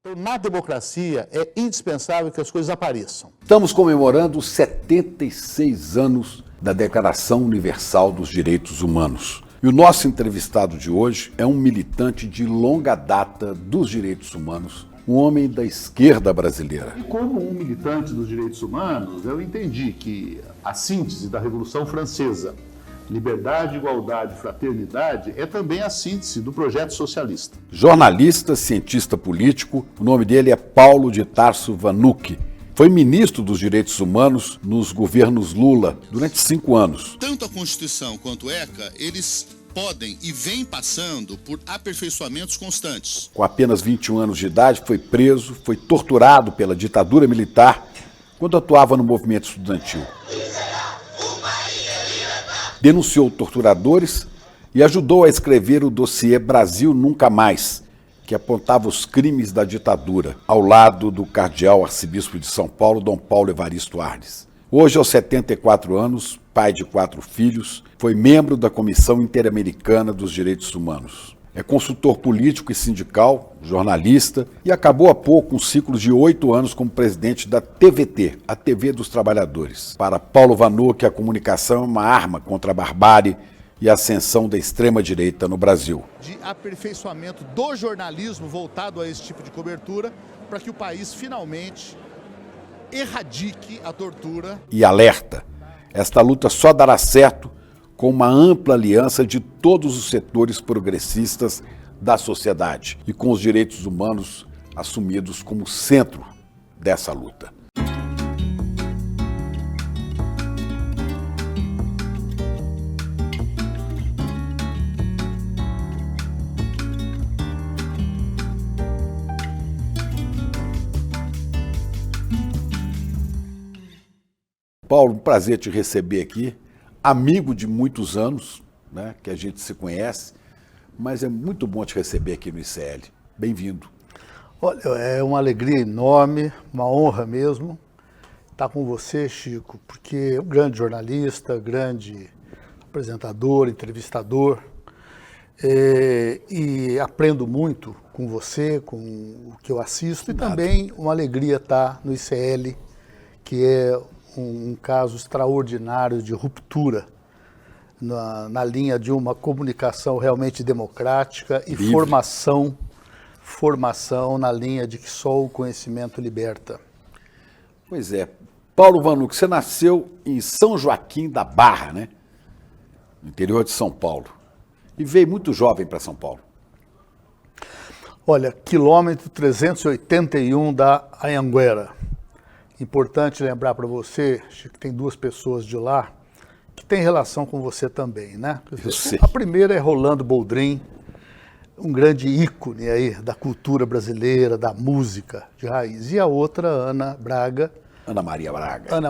Então, na democracia, é indispensável que as coisas apareçam. Estamos comemorando os 76 anos da Declaração Universal dos Direitos Humanos. E o nosso entrevistado de hoje é um militante de longa data dos direitos humanos, um homem da esquerda brasileira. E como um militante dos direitos humanos, eu entendi que a síntese da Revolução Francesa, liberdade, igualdade, fraternidade, é também a síntese do projeto socialista. Jornalista, cientista político, o nome dele é Paulo de Tarso Vanucchi. Foi ministro dos Direitos Humanos nos governos Lula durante 5 anos. Tanto a Constituição quanto o ECA, eles podem e vêm passando por aperfeiçoamentos constantes. Com apenas 21 anos de idade, foi preso, foi torturado pela ditadura militar quando atuava no movimento estudantil. Denunciou torturadores e ajudou a escrever o dossiê Brasil Nunca Mais, que apontava os crimes da ditadura, ao lado do cardeal arcebispo de São Paulo, Dom Paulo Evaristo Arnes. Hoje, aos 74 anos, pai de 4 filhos, foi membro da Comissão Interamericana dos Direitos Humanos. É consultor político e sindical, jornalista, e acabou há pouco um ciclo de 8 anos como presidente da TVT, a TV dos Trabalhadores. Para Paulo Vanucchi, a comunicação é uma arma contra a barbárie e a ascensão da extrema-direita no Brasil. De aperfeiçoamento do jornalismo voltado a esse tipo de cobertura, para que o país finalmente erradique a tortura. E alerta, esta luta só dará certo com uma ampla aliança de todos os setores progressistas da sociedade e com os direitos humanos assumidos como centro dessa luta. Paulo, um prazer te receber aqui, amigo de muitos anos, né, que a gente se conhece, mas é muito bom te receber aqui no ICL. Bem-vindo. Olha, é uma alegria enorme, uma honra mesmo estar com você, Chico, porque é um grande jornalista, grande apresentador, entrevistador, e aprendo muito com você, com o que eu assisto, e também uma alegria estar no ICL, que é um caso extraordinário de ruptura na linha de uma comunicação realmente democrática e formação na linha de que só o conhecimento liberta. Pois é. Paulo Vanucchi, você nasceu em São Joaquim da Barra, né? No interior de São Paulo. E veio muito jovem para São Paulo. Olha, quilômetro 381 da Anhanguera. Importante lembrar para você, Chico, que tem 2 pessoas de lá que têm relação com você também, né? Eu sei. A primeira é Rolando Boldrin, um grande ícone aí da cultura brasileira, da música de raiz. E a outra, Ana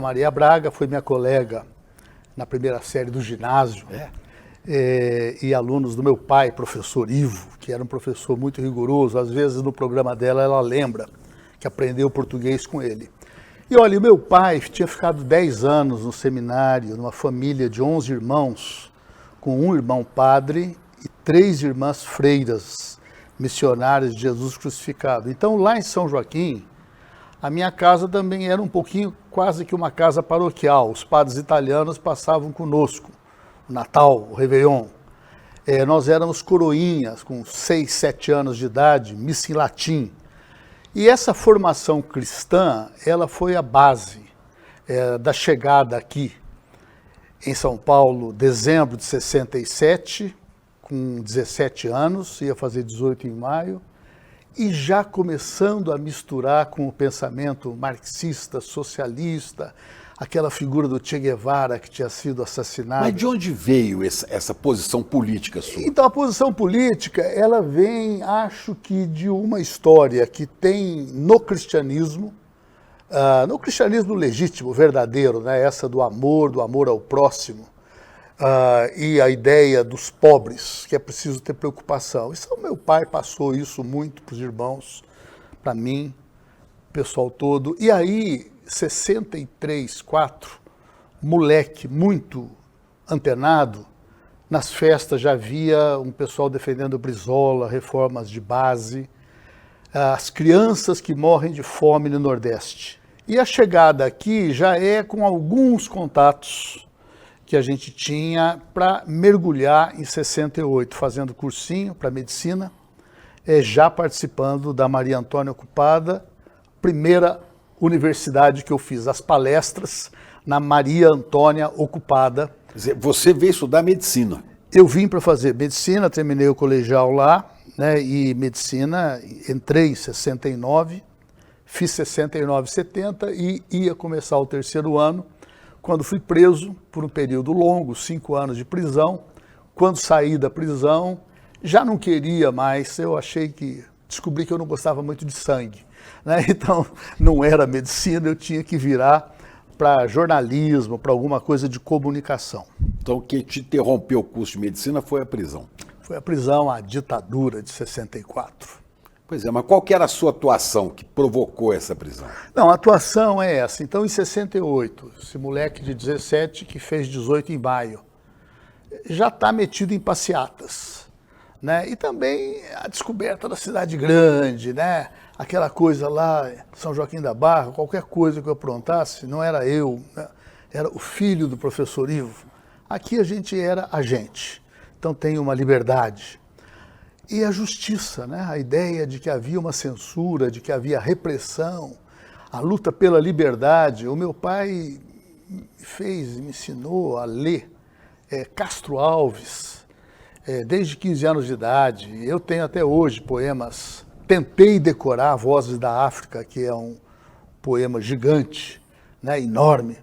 Maria Braga, foi minha colega na primeira série do ginásio. E alunos do meu pai, professor Ivo, que era um professor muito rigoroso. Às vezes no programa dela ela lembra que aprendeu português com ele. E olha, o meu pai tinha ficado 10 anos no seminário, numa família de 11 irmãos, com um irmão padre e 3 irmãs freiras, missionárias de Jesus crucificado. Então, lá em São Joaquim, a minha casa também era um pouquinho, quase que uma casa paroquial. Os padres italianos passavam conosco, o Natal, o Réveillon. Nós éramos coroinhas, com 6, 7 anos de idade, missa em latim. E essa formação cristã, ela foi a base da chegada aqui em São Paulo, dezembro de 67, com 17 anos, ia fazer 18 em maio, e já começando a misturar com o pensamento marxista, socialista, aquela figura do Che Guevara que tinha sido assassinado. Mas de onde veio essa posição política sua? Então, a posição política, ela vem, acho que, de uma história que tem no cristianismo legítimo, verdadeiro, né? Essa do amor ao próximo, e a ideia dos pobres, que é preciso ter preocupação. Isso, meu pai passou isso muito para os irmãos, para mim, o pessoal todo. E aí, 63, 4, moleque muito antenado, nas festas já havia um pessoal defendendo Brizola, reformas de base, as crianças que morrem de fome no Nordeste. E a chegada aqui já é com alguns contatos que a gente tinha para mergulhar em 68, fazendo cursinho para medicina, já participando da Maria Antônia Ocupada, primeira universidade que eu fiz, as palestras na Maria Antônia Ocupada. Quer dizer, você veio estudar medicina? Eu vim para fazer medicina, terminei o colegial lá, né, e medicina, entrei em 69, fiz 69, 70 e ia começar o terceiro ano, quando fui preso por um período longo, 5 anos de prisão. Quando saí da prisão, já não queria mais, descobri que eu não gostava muito de sangue, né? Então não era medicina, eu tinha que virar para jornalismo, para alguma coisa de comunicação. Então o que te interrompeu o curso de medicina foi a prisão? Foi a prisão, a ditadura de 64. Pois é, mas qual que era a sua atuação que provocou essa prisão? Não, a atuação é essa. Então, em 68, esse moleque de 17 que fez 18 em maio, já está metido em passeatas, né? E também a descoberta da cidade grande, né? Aquela coisa lá, São Joaquim da Barra, qualquer coisa que eu aprontasse, não era eu, né? Era o filho do professor Ivo. Aqui a gente era agente, então tem uma liberdade. E a justiça, né? A ideia de que havia uma censura, de que havia repressão, a luta pela liberdade. O meu pai me ensinou a ler Castro Alves, desde 15 anos de idade. Eu tenho até hoje poemas. Tentei decorar Vozes da África, que é um poema gigante, né? Enorme.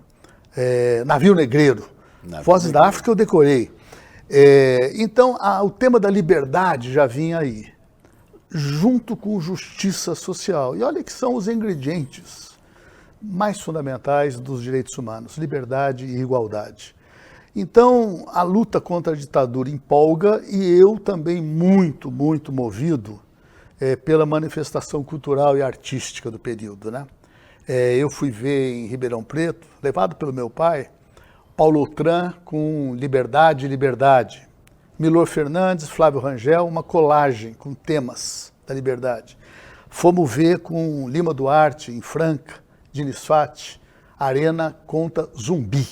Navio Negreiro. Vozes da África eu decorei. Então, o tema da liberdade já vinha aí, junto com justiça social. E olha que são os ingredientes mais fundamentais dos direitos humanos, liberdade e igualdade. Então, a luta contra a ditadura empolga e eu também muito, muito movido pela manifestação cultural e artística do período, né? Eu fui ver em Ribeirão Preto, levado pelo meu pai, Paulo Outram com Liberdade, Liberdade. Milor Fernandes, Flávio Rangel, uma colagem com temas da liberdade. Fomos ver com Lima Duarte, em Franca, Diniz Fati, Arena conta Zumbi.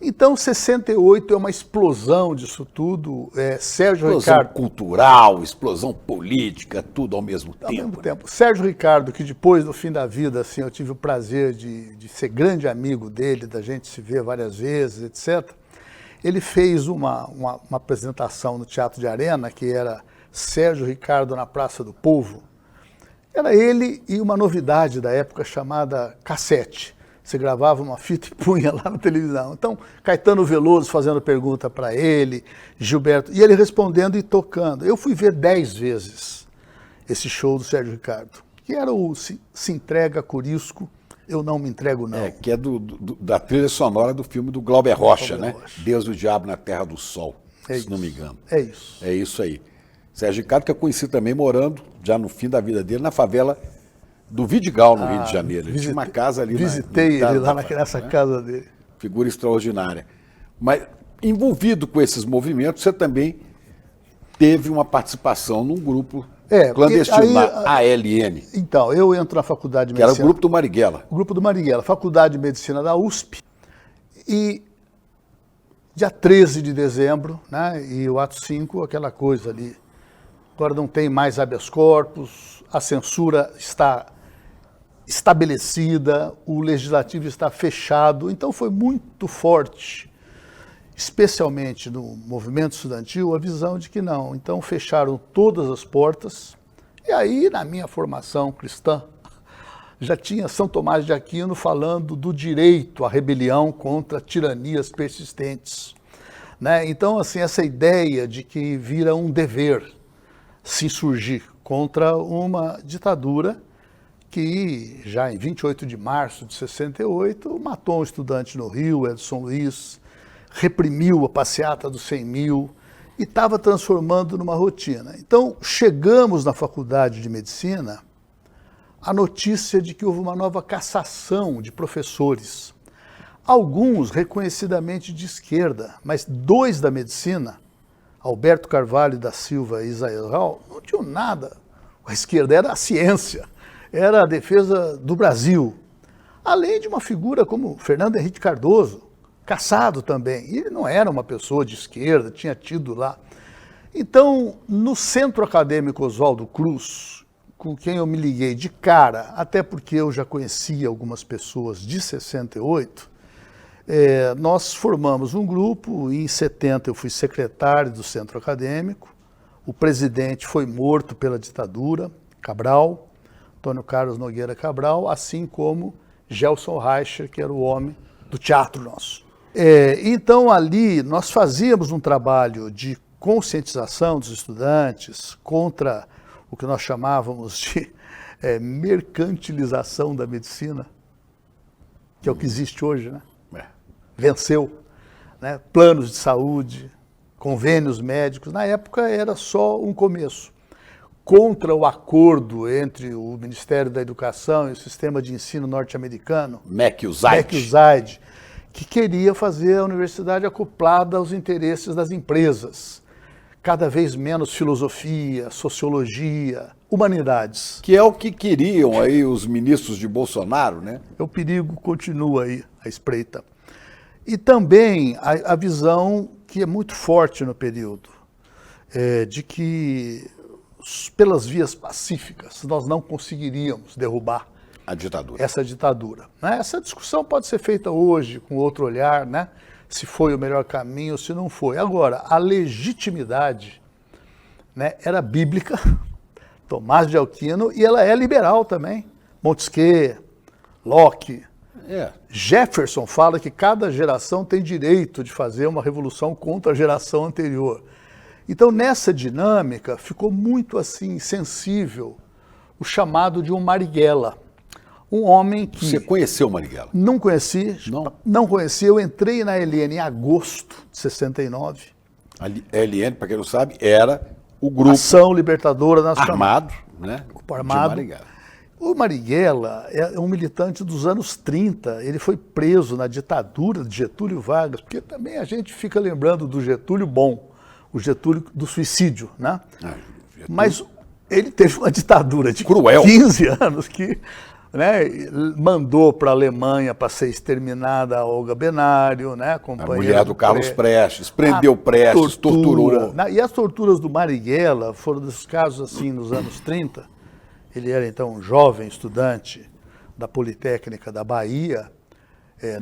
Então, 68 é uma explosão disso tudo. Sérgio explosão Ricardo. Cultural, explosão política, tudo ao mesmo tempo. Ao mesmo tempo. Sérgio Ricardo, que depois, no fim da vida, assim, eu tive o prazer de ser grande amigo dele, da gente se ver várias vezes, etc. Ele fez uma apresentação no Teatro de Arena, que era Sérgio Ricardo na Praça do Povo. Era ele e uma novidade da época chamada cassete. Você gravava uma fita e punha lá na televisão. Então, Caetano Veloso fazendo pergunta para ele, Gilberto, e ele respondendo e tocando. Eu fui ver 10 vezes esse show do Sérgio Ricardo, que era o Se Entrega Corisco, Eu Não Me Entrego Não. Que é da trilha sonora do filme do Glauber Rocha, né? Deus e o Diabo na Terra do Sol, se não me engano. É isso. É isso aí. Sérgio Ricardo, que eu conheci também morando, já no fim da vida dele, na favela do Vidigal, no Rio de Janeiro. Ele tinha uma casa ali. Visitei ele lá nessa casa dele. Figura extraordinária. Mas, envolvido com esses movimentos, você também teve uma participação num grupo clandestino, na ALN. Então, eu entro na Faculdade de Medicina. Que era o grupo do Marighella. O grupo do Marighella, Faculdade de Medicina da USP. E dia 13 de dezembro, né, e o ato 5, aquela coisa ali. Agora não tem mais habeas corpus, a censura está estabelecida, o legislativo está fechado, então foi muito forte, especialmente no movimento estudantil, a visão de que não. Então fecharam todas as portas, e aí na minha formação cristã, já tinha São Tomás de Aquino falando do direito à rebelião contra tiranias persistentes, né? Então, assim, essa ideia de que vira um dever se insurgir contra uma ditadura que já em 28 de março de 68 matou um estudante no Rio, Edson Luiz, reprimiu a passeata dos 100 mil e estava transformando numa rotina. Então, chegamos na Faculdade de Medicina a notícia de que houve uma nova cassação de professores, alguns reconhecidamente de esquerda, mas 2 da medicina, Alberto Carvalho da Silva e Israel, não tinham nada A esquerda era a ciência, era a defesa do Brasil. Além de uma figura como Fernando Henrique Cardoso, caçado também. E ele não era uma pessoa de esquerda, tinha tido lá. Então, no Centro Acadêmico Oswaldo Cruz, com quem eu me liguei de cara, até porque eu já conhecia algumas pessoas de 68, nós formamos um grupo, e em 70 eu fui secretário do Centro Acadêmico, o presidente foi morto pela ditadura, Cabral, Antônio Carlos Nogueira Cabral, assim como Gelson Reicher, que era o homem do teatro nosso. Então ali nós fazíamos um trabalho de conscientização dos estudantes contra o que nós chamávamos de mercantilização da medicina, que é o que existe hoje, né? Venceu, né? Planos de saúde, convênios médicos, na época era só um começo. Contra o acordo entre o Ministério da Educação e o sistema de ensino norte-americano, McUsaid, que queria fazer a universidade acoplada aos interesses das empresas. Cada vez menos filosofia, sociologia, humanidades. Que é o que queriam aí os ministros de Bolsonaro, né? O perigo continua aí, à espreita. E também a visão que é muito forte no período, de que pelas vias pacíficas nós não conseguiríamos derrubar essa ditadura. Né? Essa discussão pode ser feita hoje com outro olhar, né? Se foi o melhor caminho ou se não foi. Agora, a legitimidade, né, era bíblica, Tomás de Aquino, e ela é liberal também. Montesquieu, Locke, Jefferson fala que cada geração tem direito de fazer uma revolução contra a geração anterior. Então, nessa dinâmica, ficou muito assim sensível o chamado de um Marighella. Um homem que... Você conheceu o Marighella? Não conheci, não conheci. Eu entrei na ELN em agosto de 69. A ELN, para quem não sabe, era o grupo... Ação Libertadora Nacional. Armado, né? Grupo armado. O Marighella é um militante dos anos 30. Ele foi preso na ditadura de Getúlio Vargas, porque também a gente fica lembrando do Getúlio bom, o Getúlio do suicídio, né? Mas ele teve uma ditadura de 15 anos que... né, mandou para a Alemanha para ser exterminada a Olga Benário, né, a mulher do Carlos Prestes, prendeu Prestes, torturou. E as torturas do Marighella foram dos casos assim nos anos 30. Ele era então um jovem estudante da Politécnica da Bahia,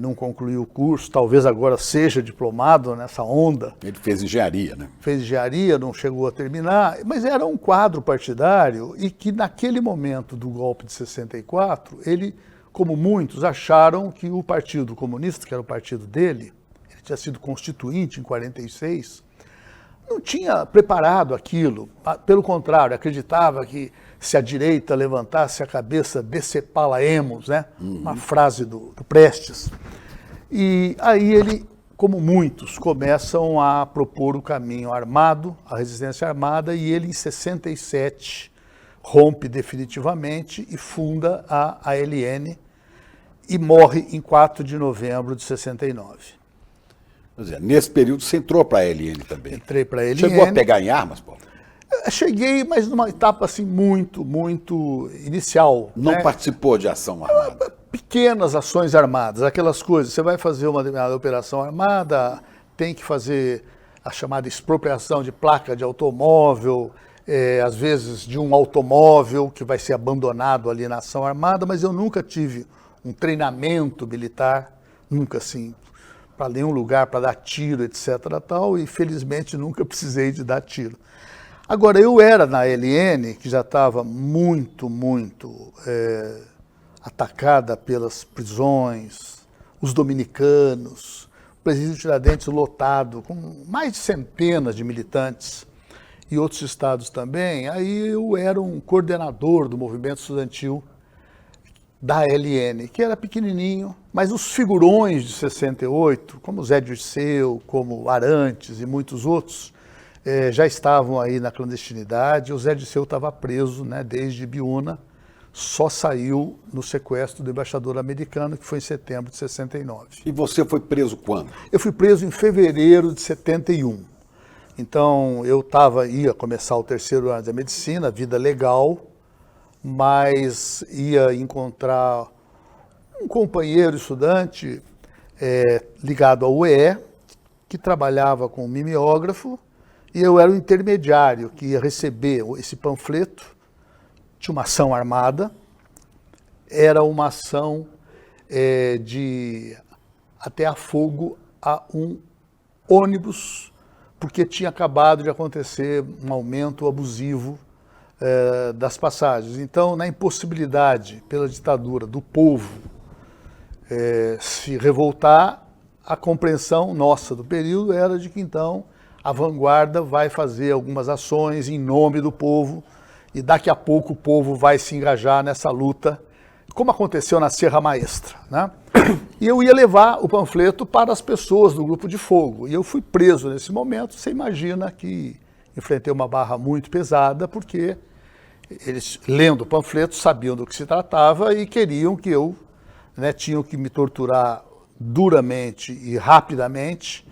não concluiu o curso, talvez agora seja diplomado nessa onda. Ele fez engenharia, né? Fez engenharia, não chegou a terminar, mas era um quadro partidário e que naquele momento do golpe de 64, ele, como muitos, acharam que o Partido Comunista, que era o partido dele, ele tinha sido constituinte em 46, não tinha preparado aquilo, pelo contrário, acreditava que se a direita levantasse a cabeça, decepá-la-emos, né? Uma frase do Prestes. E aí ele, como muitos, começam a propor o caminho armado, a resistência armada, e ele em 67 rompe definitivamente e funda a ALN e morre em 4 de novembro de 69. Quer dizer, nesse período você entrou para a ALN também. Entrei para a ALN. Chegou a pegar em armas, Paulo? Cheguei, mas numa etapa assim muito inicial. Não, né? Participou de ação armada? Pequenas ações armadas, aquelas coisas. Você vai fazer uma determinada operação armada, tem que fazer a chamada expropriação de placa de automóvel, às vezes de um automóvel que vai ser abandonado ali na ação armada, mas eu nunca tive um treinamento militar, nunca assim, para nenhum lugar para dar tiro, etc. tal, e felizmente nunca precisei de dar tiro. Agora, eu era na ALN, que já estava muito atacada pelas prisões, os dominicanos, o presídio de Tiradentes lotado, com mais de centenas de militantes, e outros estados também. Aí eu era um coordenador do movimento estudantil da ALN, que era pequenininho, mas os figurões de 68, como Zé Dirceu, como Arantes e muitos outros, já estavam aí na clandestinidade. O Zé Dirceu estava preso, né, desde Biúna, só saiu no sequestro do embaixador americano, que foi em setembro de 69. E você foi preso quando? Eu fui preso em fevereiro de 71. Então, ia começar o 3º ano da medicina, vida legal, mas ia encontrar um companheiro estudante ligado ao UE, que trabalhava com mimeógrafo, e eu era o intermediário que ia receber esse panfleto. Tinha uma ação armada, era uma ação de atear fogo a um ônibus, porque tinha acabado de acontecer um aumento abusivo das passagens. Então, na impossibilidade pela ditadura do povo se revoltar, a compreensão nossa do período era de que, então, a vanguarda vai fazer algumas ações em nome do povo e daqui a pouco o povo vai se engajar nessa luta, como aconteceu na Serra Maestra, né? E eu ia levar o panfleto para as pessoas do grupo de fogo. E eu fui preso nesse momento. Você imagina que enfrentei uma barra muito pesada, porque eles, lendo o panfleto, sabiam do que se tratava e queriam que eu, tinham que me torturar duramente e rapidamente,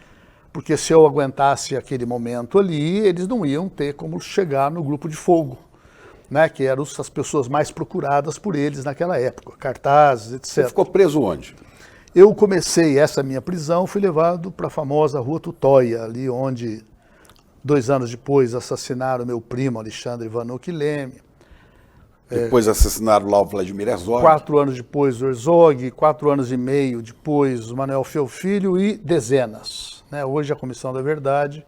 porque se eu aguentasse aquele momento ali, eles não iam ter como chegar no grupo de fogo, que eram as pessoas mais procuradas por eles naquela época, cartazes, etc. Você ficou preso onde? Eu comecei essa minha prisão, fui levado para a famosa Rua Tutóia, ali onde, 2 anos depois, assassinaram meu primo Alexandre Vanucchi Leme. Depois assassinaram lá o Vladimir Herzog. 4 anos depois o Herzog, 4 anos e meio depois o Manuel Feofilho e dezenas. Hoje a Comissão da Verdade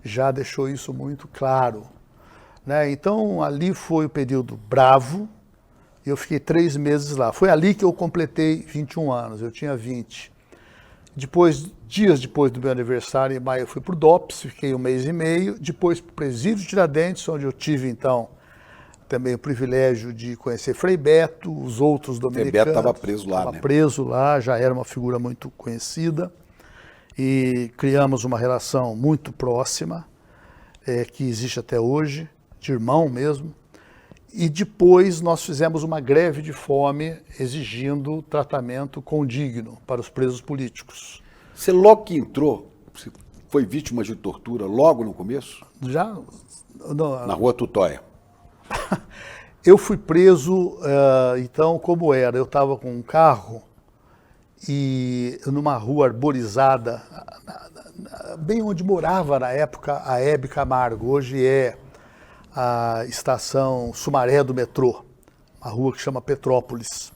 já deixou isso muito claro. Então ali foi o período bravo, eu fiquei 3 meses lá. Foi ali que eu completei 21 anos, eu tinha 20. Dias depois do meu aniversário, em maio, eu fui para o DOPS, fiquei 1 mês e meio. Depois para o Presídio Tiradentes, onde eu tive então também o privilégio de conhecer Frei Beto, os outros dominicanos. Frei Beto estava preso lá, Estava preso lá, já era uma figura muito conhecida. E criamos uma relação muito próxima, que existe até hoje, de irmão mesmo. E depois nós fizemos uma greve de fome exigindo tratamento condigno para os presos políticos. Você logo que entrou, você foi vítima de tortura logo no começo? Já? Na Rua Tutóia. Eu fui preso, então, como era? Eu estava com um carro e numa rua arborizada, bem onde morava na época a Hebe Camargo, hoje é a estação Sumaré do metrô, uma rua que chama Petrópolis.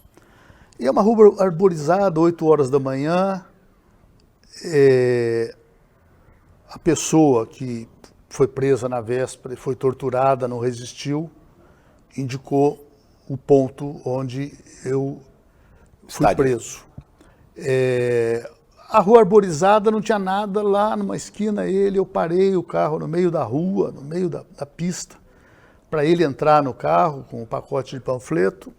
E é uma rua arborizada, 8 horas da manhã. A pessoa que foi presa na véspera e foi torturada, não resistiu, indicou o ponto onde eu fui preso. A rua arborizada não tinha nada, lá numa esquina eu parei o carro no meio da rua, no meio da pista, para ele entrar no carro com um pacote de panfleto,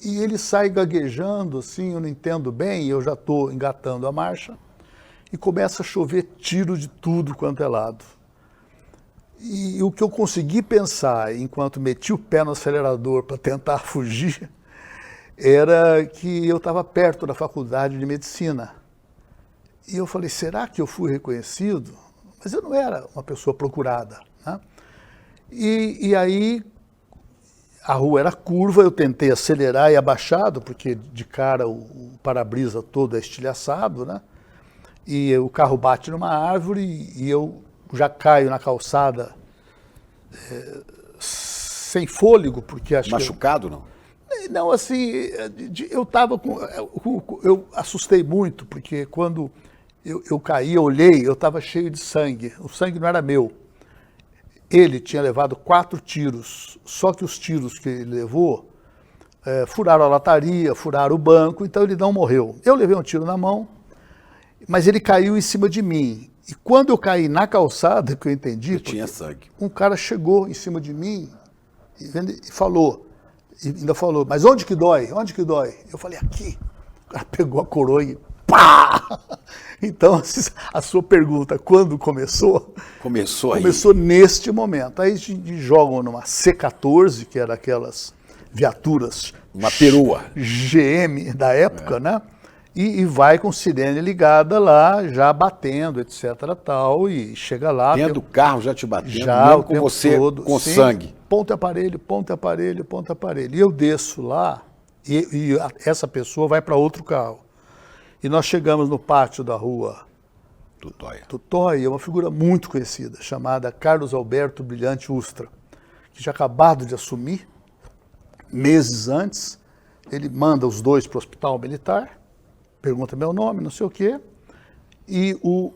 e ele sai gaguejando assim, eu não entendo bem, eu já estou engatando a marcha, e começa a chover tiro de tudo quanto é lado. E o que eu consegui pensar, enquanto meti o pé no acelerador para tentar fugir, era que eu estava perto da faculdade de medicina. E eu falei, será que eu fui reconhecido? Mas eu não era uma pessoa procurada, né? E aí, a rua era curva, eu tentei acelerar e abaixado, porque de cara o para-brisa todo é estilhaçado, né? E o carro bate numa árvore e eu já caio na calçada sem fôlego, porque acho machucado, que... não? Não, assim, eu estava com... Eu assustei muito, porque quando eu caí, eu olhei, eu estava cheio de sangue. O sangue não era meu. Ele tinha levado 4 tiros, só que os tiros que ele levou furaram a lataria, furaram o banco, então ele não morreu. Eu levei um tiro na mão, mas ele caiu em cima de mim. E quando eu caí na calçada, que eu entendi... tinha sangue. Um cara chegou em cima de mim e falou... E ainda falou, mas onde que dói? Onde que dói? Eu falei, aqui. O cara pegou a coroa e pá! Então, a sua pergunta, quando começou? Começou aí. Começou neste momento. Aí jogam numa C-14, que era aquelas viaturas... Uma perua. GM da época, né? e vai com sirene ligada lá, já batendo, etc. tal, e chega lá. Dentro do carro já te batendo, já mesmo o com tempo você todo, com sim, sangue. Ponta aparelho, ponta aparelho, ponta aparelho. E eu desço lá e essa pessoa vai para outro carro. E nós chegamos no pátio da rua Tutóia, uma figura muito conhecida, chamada Carlos Alberto Brilhante Ustra, que tinha acabado de assumir, meses antes. Ele manda os dois para o hospital militar, pergunta meu nome, não sei o quê, e o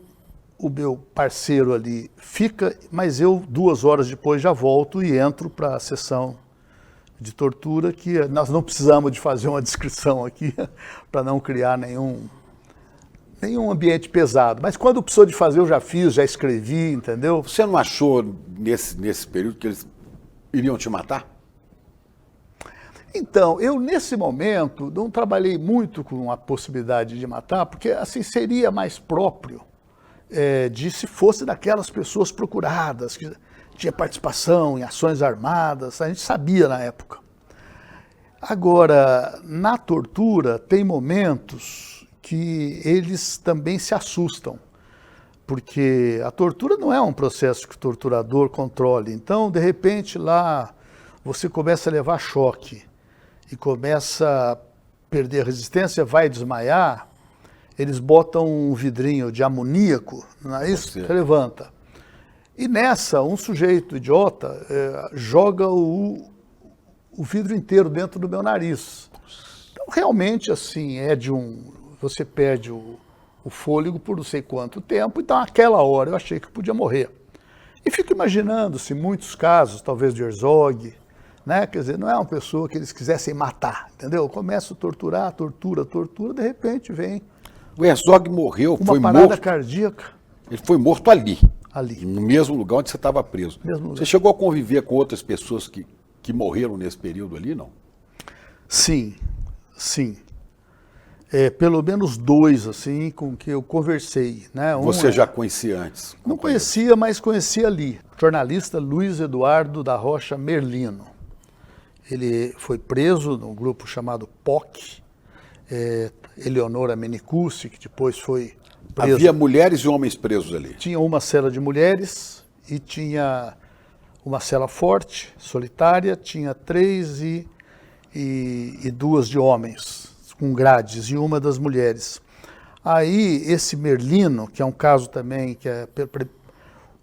meu parceiro ali fica, mas eu 2 horas depois já volto e entro para a sessão de tortura, que nós não precisamos de fazer uma descrição aqui para não criar nenhum ambiente pesado. Mas quando precisou de fazer, eu já fiz, já escrevi, entendeu? Você não achou nesse período que eles iriam te matar? Então, eu nesse momento não trabalhei muito com a possibilidade de matar, porque assim seria mais próprio de se fosse daquelas pessoas procuradas, que tinha participação em ações armadas, a gente sabia na época. Agora, na tortura, tem momentos que eles também se assustam, porque a tortura não é um processo que o torturador controle. Então, de repente, lá você começa a levar choque e começa a perder a resistência, vai desmaiar, eles botam um vidrinho de amoníaco, não é isso? Você levanta. E nessa, um sujeito idiota joga o vidro inteiro dentro do meu nariz. Então, realmente, assim, você perde o fôlego por não sei quanto tempo, então naquela hora eu achei que podia morrer. E fico imaginando se muitos casos, talvez de Herzog, né? Quer dizer, não é uma pessoa que eles quisessem matar, entendeu? Começa a torturar, tortura, de repente vem o Herzog morreu, uma parada cardíaca. Ele foi morto ali, ali, no mesmo lugar onde você estava preso. Você chegou a conviver com outras pessoas que morreram nesse período ali, não? Sim, sim. Pelo menos 2, assim, com que eu conversei. Né? Você já conhecia antes? Não conhecia, mas conhecia ali. O jornalista Luiz Eduardo da Rocha Merlino. Ele foi preso num grupo chamado POC, Eleonora Menicucci, que depois foi presa. Havia mulheres e homens presos ali? Tinha uma cela de mulheres e tinha uma cela forte, solitária, tinha 3 e 2 de homens, com grades, e uma das mulheres. Aí, esse Merlino, que é um caso também que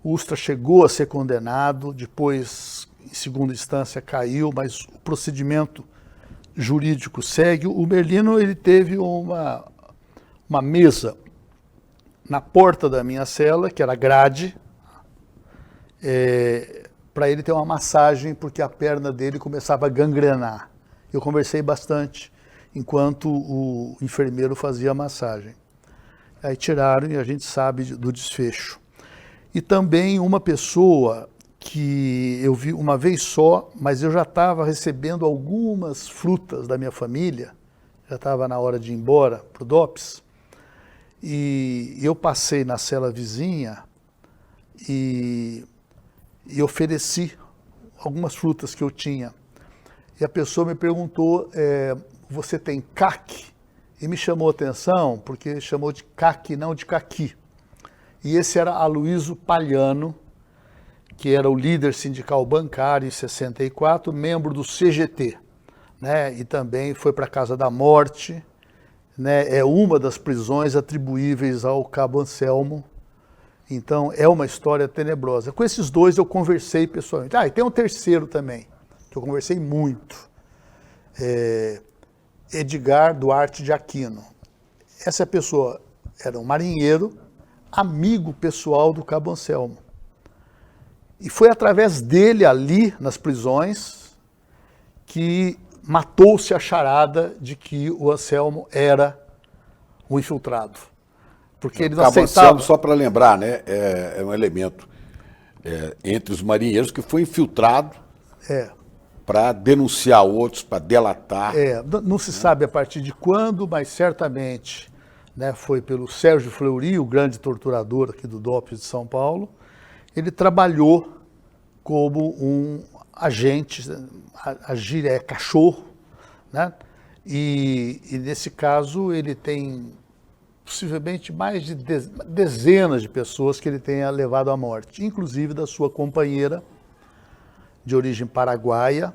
o Ustra chegou a ser condenado, depois, em segunda instância, caiu, mas o procedimento jurídico segue. O Merlino, ele teve uma mesa na porta da minha cela, que era grade, para ele ter uma massagem, porque a perna dele começava a gangrenar. Eu conversei bastante enquanto o enfermeiro fazia a massagem. Aí tiraram e a gente sabe do desfecho. E também uma pessoa que eu vi uma vez só, mas eu já estava recebendo algumas frutas da minha família, já estava na hora de ir embora para o DOPS, e eu passei na cela vizinha e ofereci algumas frutas que eu tinha. E a pessoa me perguntou, você tem caqui? E me chamou a atenção, porque chamou de caqui, não de caqui. E esse era Aloysio Palhano, que era o líder sindical bancário em 64, membro do CGT, né? E também foi para a Casa da Morte, né? É uma das prisões atribuíveis ao Cabo Anselmo. Então, é uma história tenebrosa. Com esses 2 eu conversei pessoalmente. E tem um terceiro também, que eu conversei muito. Edgar Duarte de Aquino. Essa pessoa era um marinheiro, amigo pessoal do Cabo Anselmo. E foi através dele ali, nas prisões, que matou-se a charada de que o Anselmo era um infiltrado. Porque ele não aceitava. Anselmo, só para lembrar, né, é um elemento entre os marinheiros que foi infiltrado para denunciar outros, para delatar. Não se sabe a partir de quando, mas certamente, né, foi pelo Sérgio Fleury, o grande torturador aqui do DOPS de São Paulo. Ele trabalhou como um agente, agir cachorro, né? E nesse caso ele tem possivelmente mais de dezenas de pessoas que ele tenha levado à morte, inclusive da sua companheira de origem paraguaia,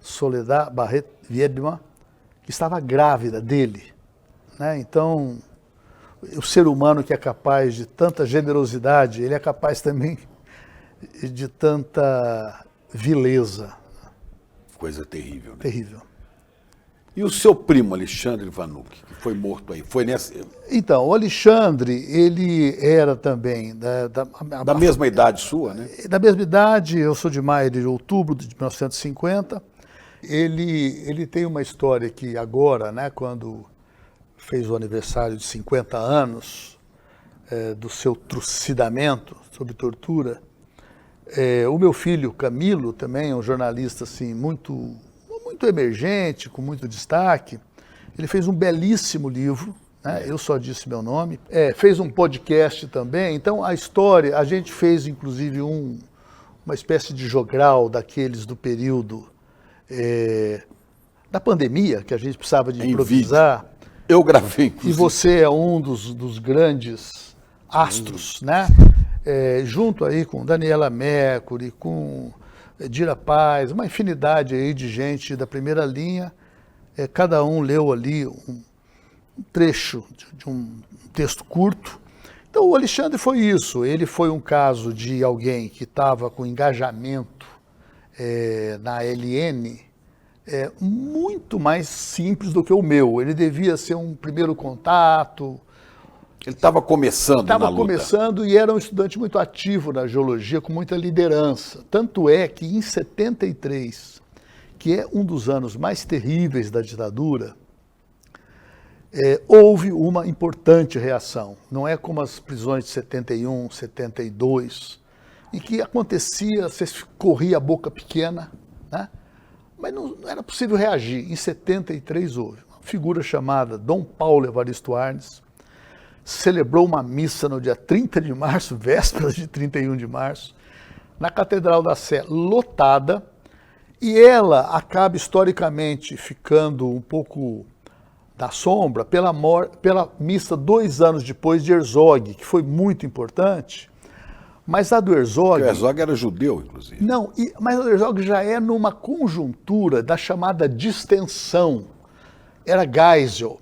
Soledad Barret Viedma, que estava grávida dele, né? Então, o ser humano que é capaz de tanta generosidade, ele é capaz também de tanta vileza. Coisa terrível, né? Terrível. E o seu primo, Alexandre Vanucchi, que foi morto aí, foi nessa... Então, o Alexandre, ele era também Da mesma idade sua, né? Da mesma idade, eu sou de maio de outubro de 1950. Ele tem uma história que agora, né, quando fez o aniversário de 50 anos do seu trucidamento sobre tortura, o meu filho Camilo, também um jornalista assim, muito emergente, com muito destaque, ele fez um belíssimo livro, né? Eu Só Disse Meu Nome, fez um podcast também. Então a história, a gente fez inclusive uma espécie de jogral daqueles do período da pandemia, que a gente precisava de improvisar. Eu gravei, inclusive. E você é um dos grandes astros, né? Junto aí com Daniela Mercury, com Dira Paz, uma infinidade aí de gente da primeira linha. Cada um leu ali um trecho de um texto curto. Então o Alexandre foi isso, ele foi um caso de alguém que estava com engajamento na LN muito mais simples do que o meu. Ele devia ser um primeiro contato. Ele estava começando na luta. Estava começando e era um estudante muito ativo na geologia, com muita liderança. Tanto é que em 73, que é um dos anos mais terríveis da ditadura, houve uma importante reação. Não é como as prisões de 71, 72, em que acontecia, você corria a boca pequena, né? Mas não era possível reagir. Em 73 houve uma figura chamada Dom Paulo Evaristo Arnes, celebrou uma missa no dia 30 de março, véspera de 31 de março, na Catedral da Sé, lotada, e ela acaba historicamente ficando um pouco da sombra pela missa 2 anos depois de Herzog, que foi muito importante, mas a do Herzog... O Herzog era judeu, inclusive. Não, mas a do Herzog já é numa conjuntura da chamada distensão, era Geisel.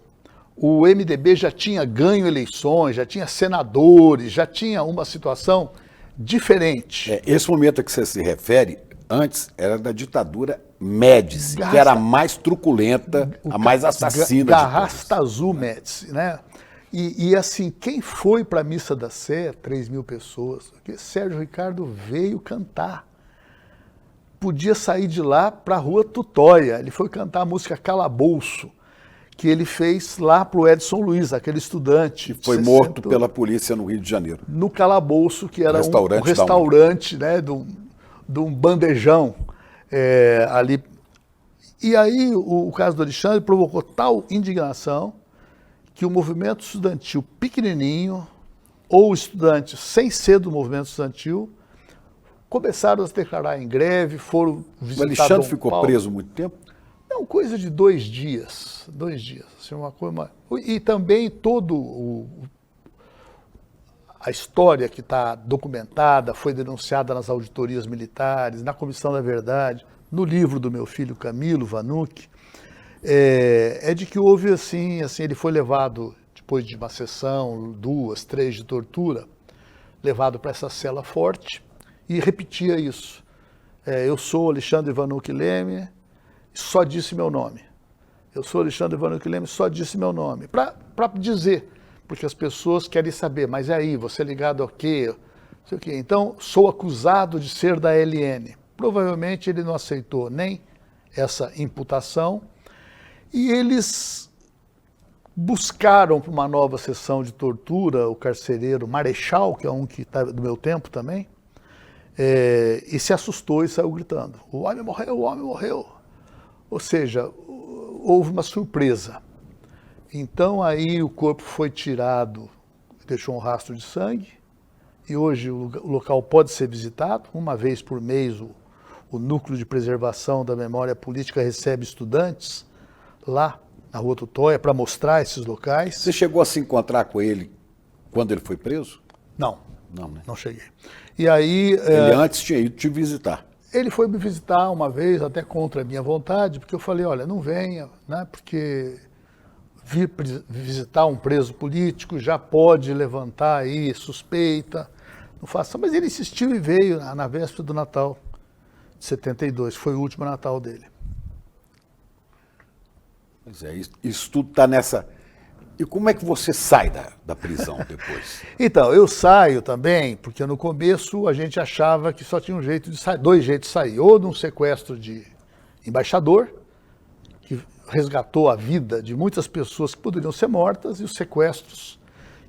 O MDB já tinha ganho eleições, já tinha senadores, já tinha uma situação diferente. Esse momento a que você se refere, antes, era da ditadura Médici, que era a mais truculenta, a mais assassina. Garrastazu Médici, né? E assim, quem foi para a Missa da Sé, 3.000 pessoas, porque Sérgio Ricardo veio cantar. Podia sair de lá para a Rua Tutóia, ele foi cantar a música Calabouço, que ele fez lá para o Edson Luiz, aquele estudante. Foi morto pela polícia no Rio de Janeiro. No Calabouço, que era um restaurante, né, de um bandejão ali. E aí o caso do Alexandre provocou tal indignação que o movimento estudantil pequenininho, ou estudantes sem ser do movimento estudantil, começaram a se declarar em greve, foram visitar o Alexandre Dom ficou Paulo. Preso muito tempo? Não, coisa de 2 dias. 2 dias. Assim, uma coisa... E também a história que está documentada, foi denunciada nas auditorias militares, na Comissão da Verdade, no livro do meu filho Camilo Vanucchi, de que houve assim, ele foi levado, depois de uma sessão, 2, 3 de tortura, levado para essa cela forte e repetia isso. Eu sou Alexandre Vanucchi Leme, só disse meu nome. Eu sou Alexandre Vanucchi Leme, só disse meu nome. Para dizer, porque as pessoas querem saber, mas e aí, você é ligado ao quê? Não sei o quê. Então, sou acusado de ser da LN. Provavelmente ele não aceitou nem essa imputação e eles buscaram para uma nova sessão de tortura o carcereiro Marechal, que é um que está do meu tempo também, e se assustou e saiu gritando: o homem morreu, o homem morreu. Ou seja, houve uma surpresa. Então aí o corpo foi tirado, deixou um rastro de sangue, e hoje o local pode ser visitado. Uma vez por mês o Núcleo de Preservação da Memória Política recebe estudantes lá na Rua Tutóia para mostrar esses locais. Você chegou a se encontrar com ele quando ele foi preso? Não, Não, né? não cheguei. E aí... Ele antes tinha ido te visitar. Ele foi me visitar uma vez, até contra a minha vontade, porque eu falei, olha, não venha, né, porque vir visitar um preso político já pode levantar aí suspeita, não faça. Mas ele insistiu e veio na véspera do Natal de 72, foi o último Natal dele. Pois é, isso tudo está nessa... E como é que você sai da prisão depois? Então, eu saio também, porque no começo a gente achava que só tinha um jeito de sair, dois jeitos de sair, ou de um sequestro de embaixador, que resgatou a vida de muitas pessoas que poderiam ser mortas, e os sequestros,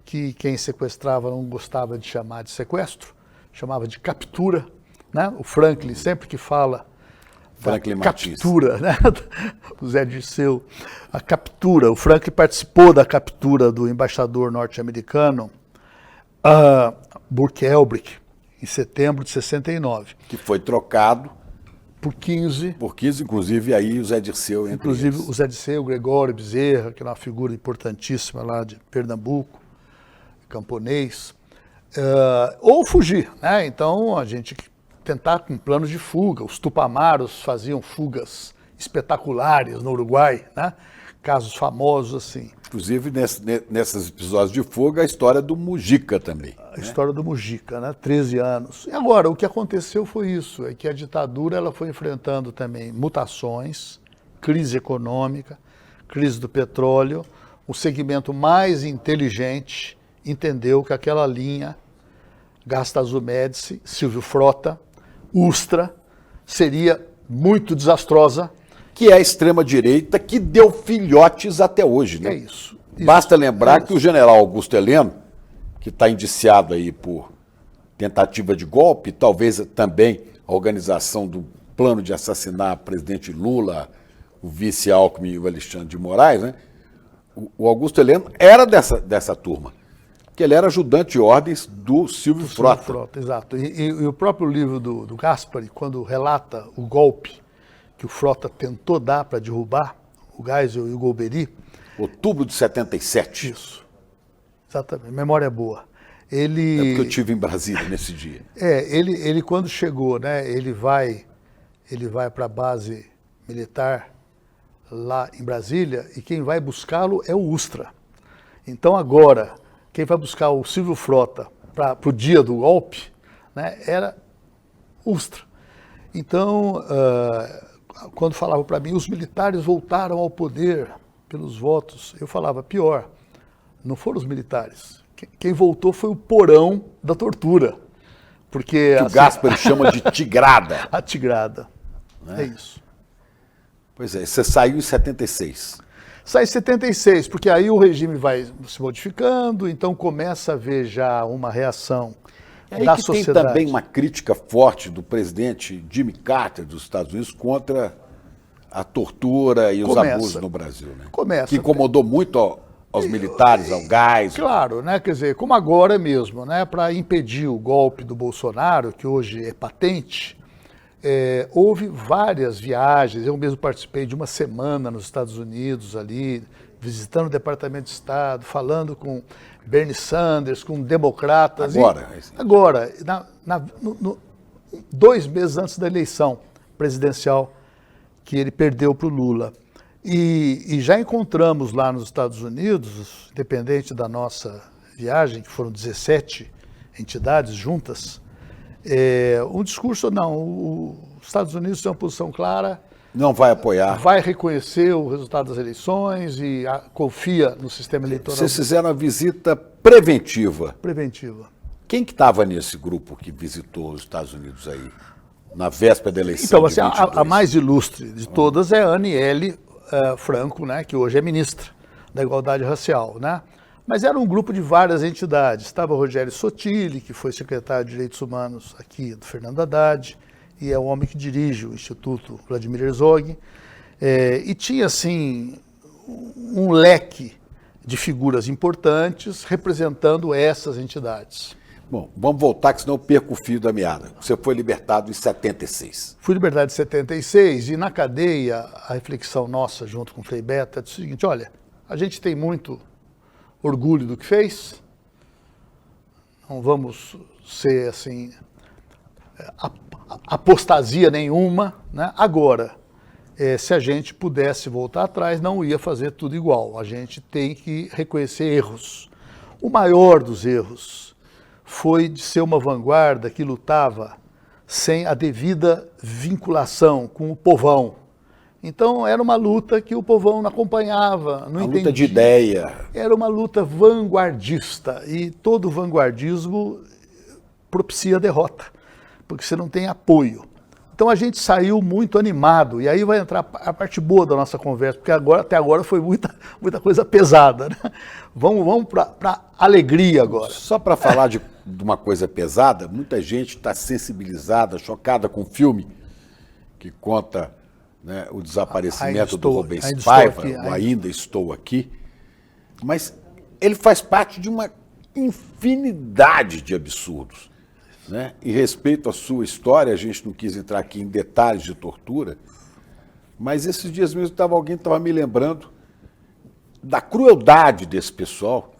que quem sequestrava não gostava de chamar de sequestro, chamava de captura, né? O Franklin sempre que fala Franklin Martins. Captura, né? O Zé Dirceu, a captura, o Franklin participou da captura do embaixador norte-americano Burke Elbrick, em setembro de 69. Que foi trocado por 15. Por 15, inclusive aí o Zé Dirceu entre Inclusive eles. O Zé Dirceu, o Gregório Bezerra, que é uma figura importantíssima lá de Pernambuco, camponês, ou fugir, né? Então a gente tentar com planos de fuga. Os tupamaros faziam fugas espetaculares no Uruguai, né? Casos famosos assim. Inclusive, nesses episódios de fuga, a história do Mujica também. A história do Mujica, né? 13 anos. E agora, o que aconteceu foi isso, é que a ditadura ela foi enfrentando também mutações, crise econômica, crise do petróleo. O segmento mais inteligente entendeu que aquela linha Gasta Azul Médici, Silvio Frota, Ustra, seria muito desastrosa. Que é a extrema-direita que deu filhotes até hoje, né? É isso. Basta lembrar que o general Augusto Heleno, que está indiciado aí por tentativa de golpe, talvez também a organização do plano de assassinar o presidente Lula, o vice Alckmin e o Alexandre de Moraes, né? O Augusto Heleno era dessa turma, que ele era ajudante de ordens do Silvio Frota. Frota, exato. E o próprio livro do Gaspari, quando relata o golpe que o Frota tentou dar para derrubar o Geisel e o Golbery. Outubro de 77. Isso. Exatamente. Memória boa. Ele... É porque eu estive em Brasília nesse dia. Ele quando chegou, né, ele vai para a base militar lá em Brasília e quem vai buscá-lo é o Ustra. Então agora, quem vai buscar o Silvio Frota para o dia do golpe, né, era Ustra. Então, quando falava para mim, os militares voltaram ao poder pelos votos, eu falava, pior, não foram os militares. Quem voltou foi o porão da tortura. Porque, que o Gaspari chama de tigrada. A tigrada. É isso. Pois é, você saiu em 76. Sai em 76, porque aí o regime vai se modificando, então começa a haver já uma reação da sociedade. Tem também uma crítica forte do presidente Jimmy Carter dos Estados Unidos contra a tortura e os abusos no Brasil, né? Começa. Que incomodou muito aos militares, ao Geisel. Claro, né? Quer dizer, como agora mesmo, né? Para impedir o golpe do Bolsonaro, que hoje é patente, houve várias viagens. Eu mesmo participei de uma semana nos Estados Unidos ali, visitando o Departamento de Estado, falando com Bernie Sanders, com democratas. Agora, 2 meses antes da eleição presidencial que ele perdeu para o Lula. E já encontramos lá nos Estados Unidos, independente da nossa viagem, que foram 17 entidades juntas, um discurso, os Estados Unidos têm uma posição clara. Não vai apoiar. Vai reconhecer o resultado das eleições e confia no sistema eleitoral. Vocês fizeram uma visita preventiva. Preventiva. Quem que estava nesse grupo que visitou os Estados Unidos aí, na véspera da eleição? Então, assim, a mais ilustre de todas é a Aniele Franco, né, que hoje é ministra da Igualdade Racial, né? Mas era um grupo de várias entidades. Estava o Rogério Sotilli, que foi secretário de Direitos Humanos aqui do Fernando Haddad, e é o homem que dirige o Instituto Vladimir Herzog. E tinha, assim, um leque de figuras importantes representando essas entidades. Bom, vamos voltar, que senão eu perco o fio da meada. Você foi libertado em 76. Fui libertado em 76 e na cadeia a reflexão nossa junto com o Frei Beto é o seguinte, olha, a gente tem muito orgulho do que fez, não vamos ser assim, apostasia nenhuma, né? Agora, se a gente pudesse voltar atrás, não ia fazer tudo igual, a gente tem que reconhecer erros. O maior dos erros foi de ser uma vanguarda que lutava sem a devida vinculação com o povão. Então era uma luta que o povão não acompanhava, não entendia. Luta de ideia. Era uma luta vanguardista e todo vanguardismo propicia a derrota, porque você não tem apoio. Então a gente saiu muito animado, e aí vai entrar a parte boa da nossa conversa, porque até agora foi muita coisa pesada, né? Vamos para a alegria agora. Só para falar de uma coisa pesada, muita gente está sensibilizada, chocada com o filme que conta, né, o desaparecimento do Rubens Paiva, o Ainda Estou Aqui, mas ele faz parte de uma infinidade de absurdos. Né? E respeito à sua história, a gente não quis entrar aqui em detalhes de tortura, mas esses dias mesmo alguém estava me lembrando da crueldade desse pessoal.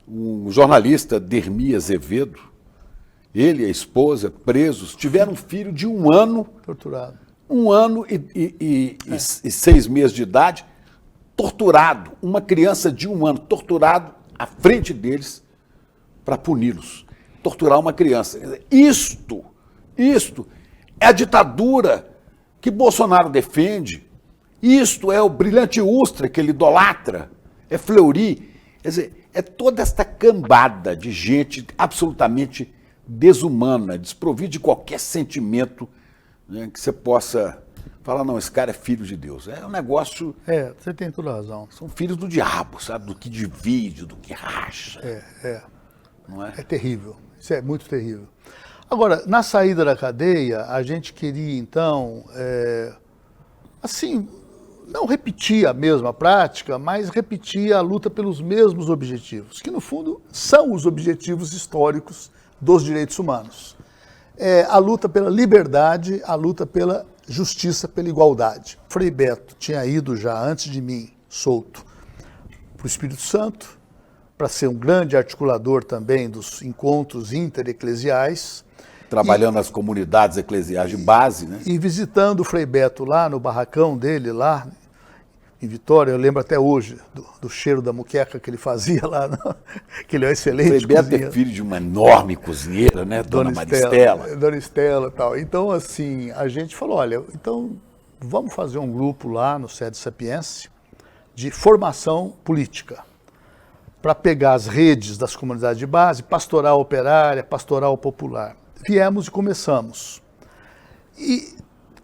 Um jornalista, Dermi Azevedo, ele e a esposa, presos, tiveram um filho de 1 ano, torturado. 1 ano e 6 meses de idade, torturado. Uma criança de 1 ano, torturado à frente deles para puni-los. Torturar uma criança. Isto é a ditadura que Bolsonaro defende. Isto é o brilhante Ustra que ele idolatra. É Fleury. Quer dizer, é toda esta cambada de gente absolutamente desumana, desprovida de qualquer sentimento, né, que você possa falar, não, esse cara é filho de Deus. É um negócio... você tem toda a razão. São filhos do diabo, sabe? Do que divide, do que racha. Não é? É terrível. Isso é muito terrível. Agora, na saída da cadeia, a gente queria, então, assim, não repetir a mesma prática, mas repetir a luta pelos mesmos objetivos, que, no fundo, são os objetivos históricos dos direitos humanos. A luta pela liberdade, a luta pela justiça, pela igualdade. Frei Beto tinha ido já, antes de mim, solto, para o Espírito Santo, para ser um grande articulador também dos encontros intereclesiais. Trabalhando nas comunidades eclesiais de base, né? E visitando o Frei Beto lá no barracão dele, lá em Vitória, eu lembro até hoje do cheiro da muqueca que ele fazia lá, que ele é um excelente cozinheiro. O Frei Beto é filho de uma enorme cozinheira, né? Dona Maristela. Dona Estela e tal. Então, assim, a gente falou, olha, então vamos fazer um grupo lá no Sede Sapiense de formação política, para pegar as redes das comunidades de base, pastoral operária, pastoral popular. Viemos e começamos. E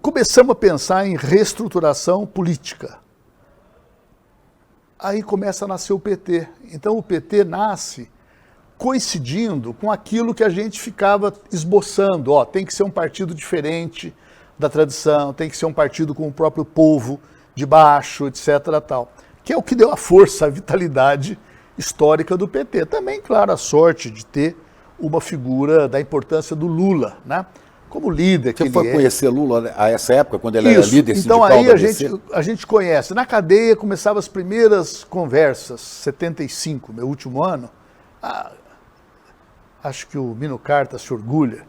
começamos a pensar em reestruturação política. Aí começa a nascer o PT. Então o PT nasce coincidindo com aquilo que a gente ficava esboçando. Tem que ser um partido diferente da tradição, tem que ser um partido com o próprio povo de baixo, etc. tal. Que é o que deu a força, a vitalidade histórica do PT. Também, claro, a sorte de ter uma figura da importância do Lula, né? Como líder. Você foi conhecer Lula a essa época, quando ele era líder sindical? Então aí a gente conhece. Na cadeia começavam as primeiras conversas, 75, meu último ano. Acho que o Mino Carta se orgulha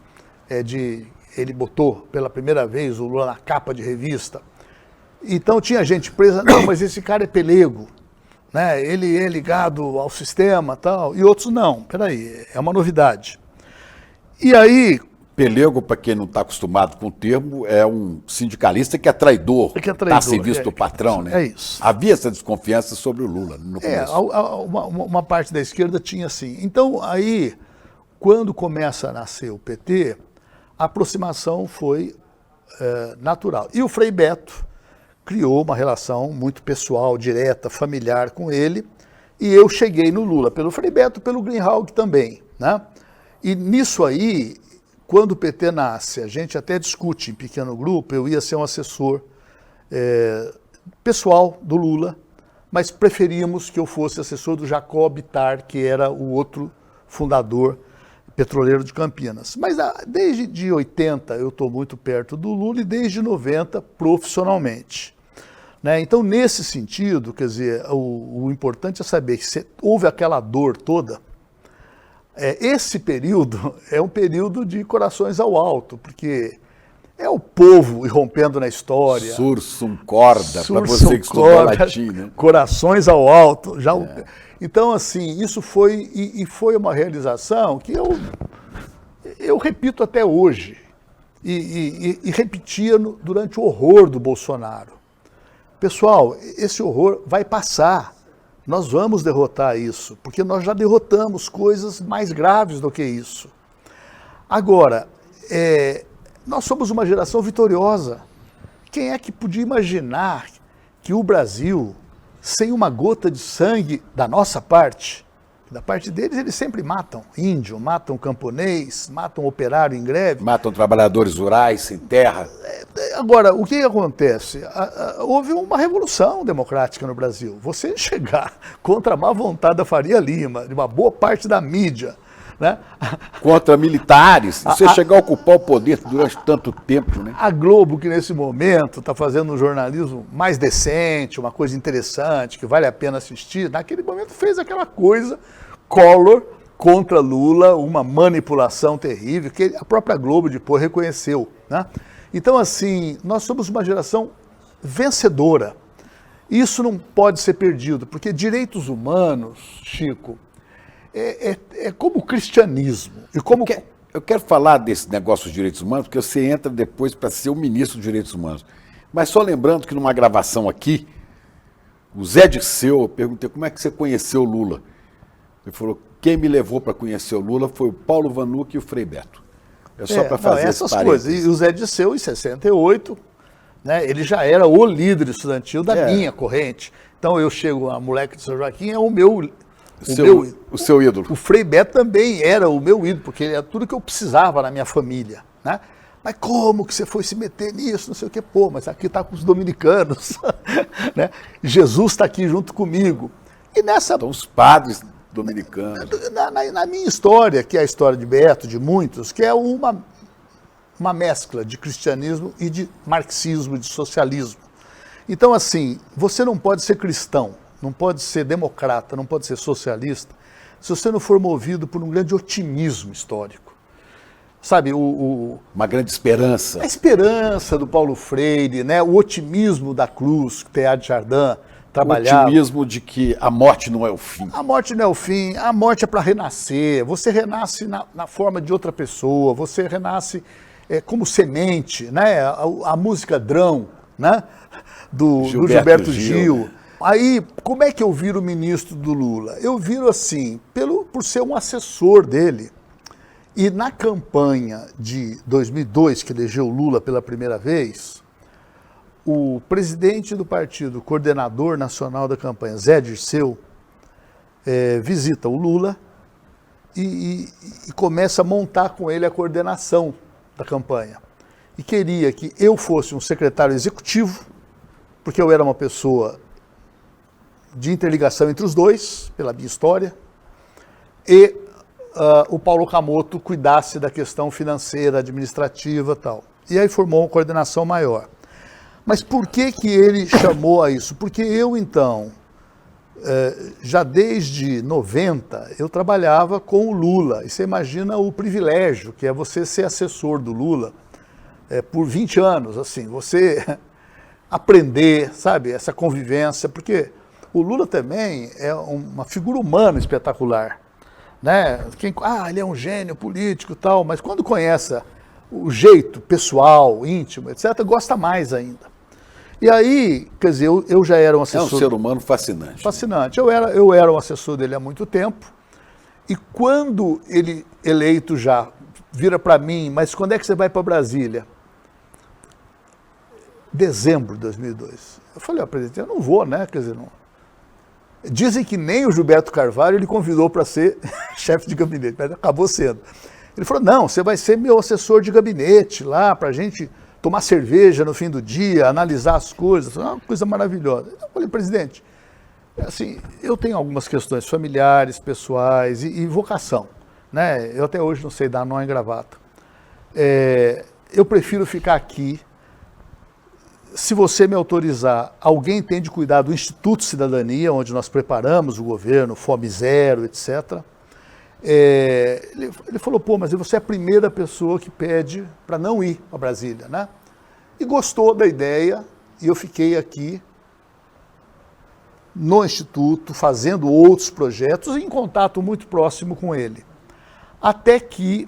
ele botou pela primeira vez o Lula na capa de revista. Então tinha gente presa, não, mas esse cara é pelego, né? Ele é ligado ao sistema e tal, e outros não, peraí, é uma novidade. E aí... Pelego, para quem não está acostumado com o termo, é um sindicalista que é traidor, está a serviço do patrão, né? É isso. Havia essa desconfiança sobre o Lula no começo. Uma parte da esquerda tinha assim. Então, aí, quando começa a nascer o PT, a aproximação foi natural. E o Frei Beto criou uma relação muito pessoal, direta, familiar com ele, e eu cheguei no Lula pelo Frei Beto, pelo Greenhalgh também, né? E nisso aí, quando o PT nasce, a gente até discute em pequeno grupo, eu ia ser um assessor pessoal do Lula, mas preferíamos que eu fosse assessor do Jacob Ittar, que era o outro fundador, petroleiro de Campinas. Mas desde de 80 eu estou muito perto do Lula e desde 90 profissionalmente. Né? Então, nesse sentido, quer dizer, o importante é saber que houve aquela dor toda. Esse período é um período de corações ao alto, porque é o povo irrompendo na história. Sursum corda, para você que estudou latim, né? Corações ao alto. Então, assim, isso foi, e foi uma realização que eu repito até hoje, e repetia durante o horror do Bolsonaro. Pessoal, esse horror vai passar. Nós vamos derrotar isso, porque nós já derrotamos coisas mais graves do que isso. Agora, nós somos uma geração vitoriosa. Quem é que podia imaginar que o Brasil, sem uma gota de sangue da nossa parte, da parte deles eles sempre matam índio, matam camponês, matam operário em greve. Matam trabalhadores rurais, sem terra. Agora, o que acontece? Houve uma revolução democrática no Brasil. Você chegar contra a má vontade da Faria Lima, de uma boa parte da mídia, né? Contra militares, você chegar a ocupar o poder durante tanto tempo, né? A Globo, que nesse momento está fazendo um jornalismo mais decente, uma coisa interessante, que vale a pena assistir, naquele momento fez aquela coisa, Collor contra Lula, uma manipulação terrível, que a própria Globo depois reconheceu, né? Então, assim, nós somos uma geração vencedora. Isso não pode ser perdido, porque direitos humanos, Chico, é como o cristianismo. E como... Eu quero falar desse negócio dos direitos humanos, porque você entra depois para ser o ministro dos direitos humanos. Mas só lembrando que numa gravação aqui, o Zé Dirceu, eu perguntei como é que você conheceu o Lula. Ele falou, quem me levou para conhecer o Lula foi o Paulo Vanucci e o Frei Beto. É só para fazer essas coisas. E o Zé Dirceu, em 68, né, ele já era o líder estudantil da minha corrente. Então eu chego, a moleque de São Joaquim é o seu ídolo. O Frei Beto também era o meu ídolo, porque ele era tudo que eu precisava na minha família, né? Mas como que você foi se meter nisso, não sei o que, mas aqui está com os dominicanos, né? Jesus está aqui junto comigo. E nessa... Então os padres dominicanos. Na minha história, que é a história de Beto, de muitos, que é uma mescla de cristianismo e de marxismo, de socialismo. Então, assim, você não pode ser cristão, não pode ser democrata, não pode ser socialista, se você não for movido por um grande otimismo histórico. Sabe, uma grande esperança. A esperança do Paulo Freire, né? O otimismo da Cruz, Teilhard de Chardin, trabalhar. O otimismo de que a morte não é o fim. A morte não é o fim, a morte é para renascer. Você renasce na forma de outra pessoa, você renasce como semente, né? A música Drão, né? do Gilberto Gil. Aí, como é que eu viro ministro do Lula? Eu viro assim, por ser um assessor dele. E na campanha de 2002, que elegeu o Lula pela primeira vez, o presidente do partido, coordenador nacional da campanha, Zé Dirceu, visita o Lula e começa a montar com ele a coordenação da campanha. E queria que eu fosse um secretário executivo, porque eu era uma pessoa de interligação entre os dois, pela minha história, e o Paulo Camoto cuidasse da questão financeira, administrativa e tal. E aí formou uma coordenação maior. Mas por que ele chamou a isso? Porque eu, então, já desde 90, eu trabalhava com o Lula. E você imagina o privilégio que é você ser assessor do Lula por 20 anos, assim, você aprender, sabe, essa convivência, porque o Lula também é uma figura humana espetacular, né? Ele é um gênio político e tal, mas quando conhece o jeito pessoal, íntimo, etc., gosta mais ainda. E aí, quer dizer, eu já era um assessor... É um ser humano fascinante. Fascinante. Eu era um assessor dele há muito tempo, e quando ele, eleito já, vira para mim, mas quando é que você vai para Brasília? Dezembro de 2002. Eu falei, presidente, eu não vou, né? Quer dizer, não... Dizem que nem o Gilberto Carvalho ele convidou para ser chefe de gabinete, mas acabou sendo. Ele falou, não, você vai ser meu assessor de gabinete lá, para a gente tomar cerveja no fim do dia, analisar as coisas, uma coisa maravilhosa. Eu falei, presidente, assim, eu tenho algumas questões familiares, pessoais e vocação, né? Eu até hoje não sei dar nó em gravata. Eu prefiro ficar aqui. Se você me autorizar, alguém tem de cuidar do Instituto Cidadania, onde nós preparamos o governo, Fome Zero, etc. Ele falou, pô, mas você é a primeira pessoa que pede para não ir a Brasília, né? E gostou da ideia, e eu fiquei aqui no Instituto, fazendo outros projetos, e em contato muito próximo com ele. Até que,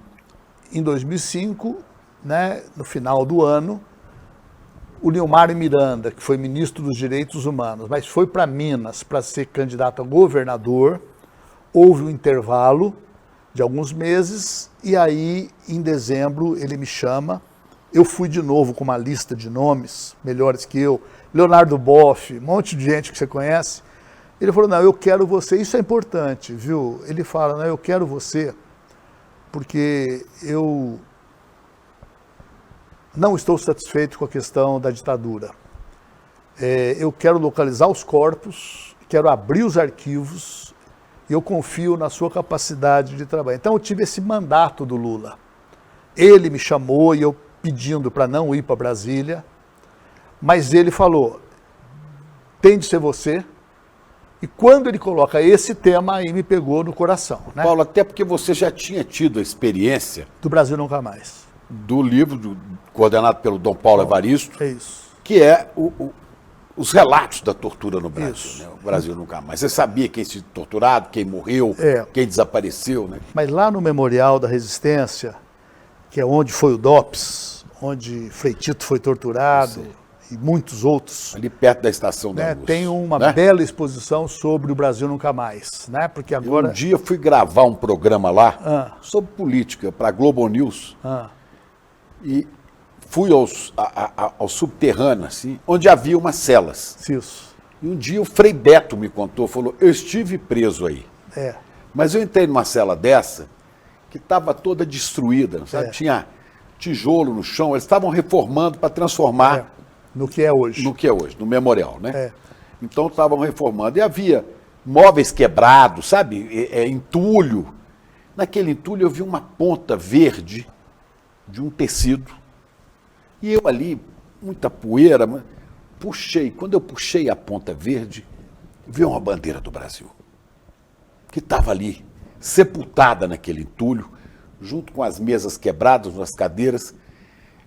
em 2005, né, no final do ano, o Nilmar Miranda, que foi ministro dos Direitos Humanos, mas foi para Minas para ser candidato a governador, houve um intervalo de alguns meses, e aí, em dezembro, ele me chama. Eu fui de novo com uma lista de nomes melhores que eu, Leonardo Boff, um monte de gente que você conhece. Ele falou, não, eu quero você, isso é importante, viu? Ele fala, não, eu quero você, porque eu não estou satisfeito com a questão da ditadura. Eu quero localizar os corpos, quero abrir os arquivos, e eu confio na sua capacidade de trabalho. Então eu tive esse mandato do Lula. Ele me chamou e eu pedindo para não ir para Brasília, mas ele falou, tem de ser você. E quando ele coloca esse tema, aí me pegou no coração. Né? Paulo, até porque você já tinha tido a experiência do Brasil Nunca Mais. Do livro coordenado pelo Dom Paulo Evaristo, é isso. Que é os relatos da tortura no Brasil, né? O Brasil Nunca Mais. Você sabia quem se torturado, quem morreu, quem desapareceu, né? Mas lá no Memorial da Resistência, que é onde foi o DOPS, onde Frei Tito foi torturado e muitos outros. Ali perto da Estação da Luz. Tem uma bela exposição sobre o Brasil Nunca Mais, né? Porque agora... Um dia fui gravar um programa lá sobre política para a Globo News. E fui ao subterrâneo, assim, onde havia umas celas. Isso. E um dia o Frei Beto me contou, falou, eu estive preso aí. Mas eu entrei numa cela dessa que estava toda destruída, sabe? Tinha tijolo no chão, eles estavam reformando para transformar... No que é hoje. No que é hoje, no memorial, né? Então estavam reformando. E havia móveis quebrados, sabe? Entulho. Naquele entulho eu vi uma ponta verde de um tecido. E eu ali, muita poeira, puxei. Quando eu puxei a ponta verde, vi uma bandeira do Brasil. Que estava ali, sepultada naquele entulho, junto com as mesas quebradas, as cadeiras.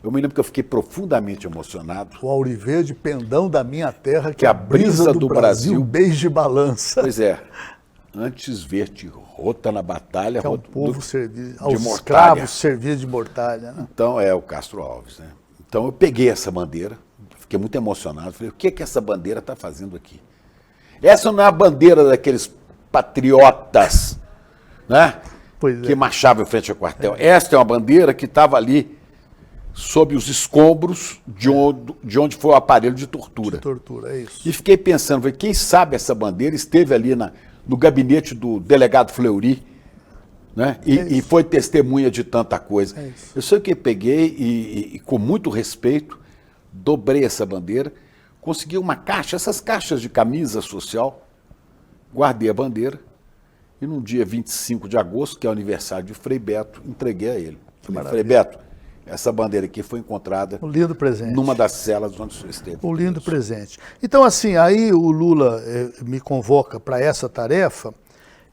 Eu me lembro que eu fiquei profundamente emocionado. O auriverde pendão da minha terra, que a brisa do Brasil beije e balança. Pois é. Antes ver-te rota na batalha, que ao povo servir, aos mortalha. Escravos servir de mortalha. Né? Então é o Castro Alves, né? Então eu peguei essa bandeira, fiquei muito emocionado. Falei, o que é que essa bandeira está fazendo aqui? Essa não é a bandeira daqueles patriotas, né? Que marchavam em frente ao quartel. Esta é uma bandeira que estava ali sob os escombros de onde foi o aparelho de tortura. De tortura, é isso. E fiquei pensando, falei, quem sabe essa bandeira esteve ali no gabinete do delegado Fleury, né? E foi testemunha de tanta coisa. Eu sei que peguei e com muito respeito, dobrei essa bandeira, consegui uma caixa, essas caixas de camisa social, guardei a bandeira e no dia 25 de agosto, que é o aniversário de Frei Beto, entreguei a ele. Falei, Frei Beto, essa bandeira aqui foi encontrada um lindo presente. Numa das celas onde você esteve. Um lindo presente. Então, assim, aí o Lula me convoca para essa tarefa,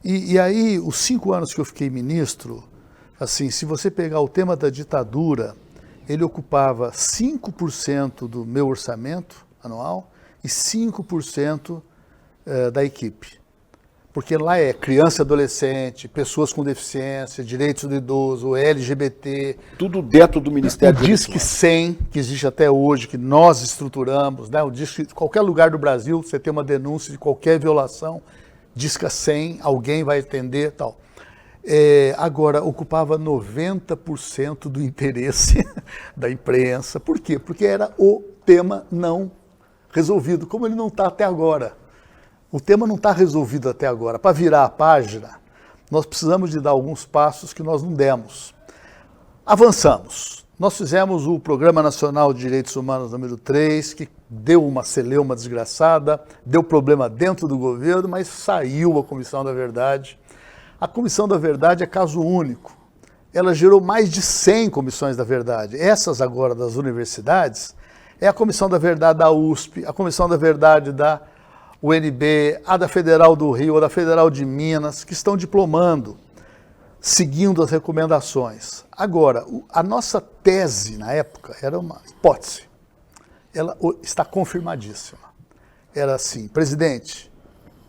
e aí os 5 anos que eu fiquei ministro, assim, se você pegar o tema da ditadura, ele ocupava 5% do meu orçamento anual e 5% da equipe. Porque lá é criança e adolescente, pessoas com deficiência, direitos do idoso, LGBT. Tudo dentro do Ministério do Disque 100, que existe até hoje, que nós estruturamos, né? O Disque, qualquer lugar do Brasil, você tem uma denúncia de qualquer violação, Disque 100, alguém vai atender e tal. Agora, ocupava 90% do interesse da imprensa. Por quê? Porque era o tema não resolvido, como ele não está até agora. O tema não está resolvido até agora. Para virar a página, nós precisamos de dar alguns passos que nós não demos. Avançamos. Nós fizemos o Programa Nacional de Direitos Humanos número 3, que deu uma celeuma desgraçada, deu problema dentro do governo, mas saiu a Comissão da Verdade. A Comissão da Verdade é caso único. Ela gerou mais de 100 comissões da verdade. Essas agora das universidades, é a Comissão da Verdade da USP, a Comissão da Verdade da UNB, a da Federal do Rio, a da Federal de Minas, que estão diplomando, seguindo as recomendações. Agora, a nossa tese na época era uma hipótese. Ela está confirmadíssima. Era assim: presidente,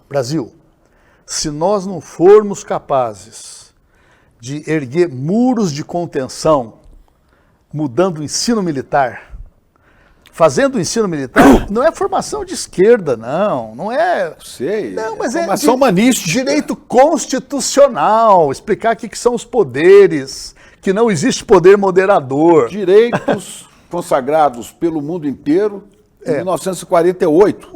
Brasil, se nós não formos capazes de erguer muros de contenção, mudando o ensino militar, fazendo o ensino militar, não é formação de esquerda, não é... Sei, não, mas formação humanística. Direito constitucional, explicar o que são os poderes, que não existe poder moderador. Direitos consagrados pelo mundo inteiro em 1948.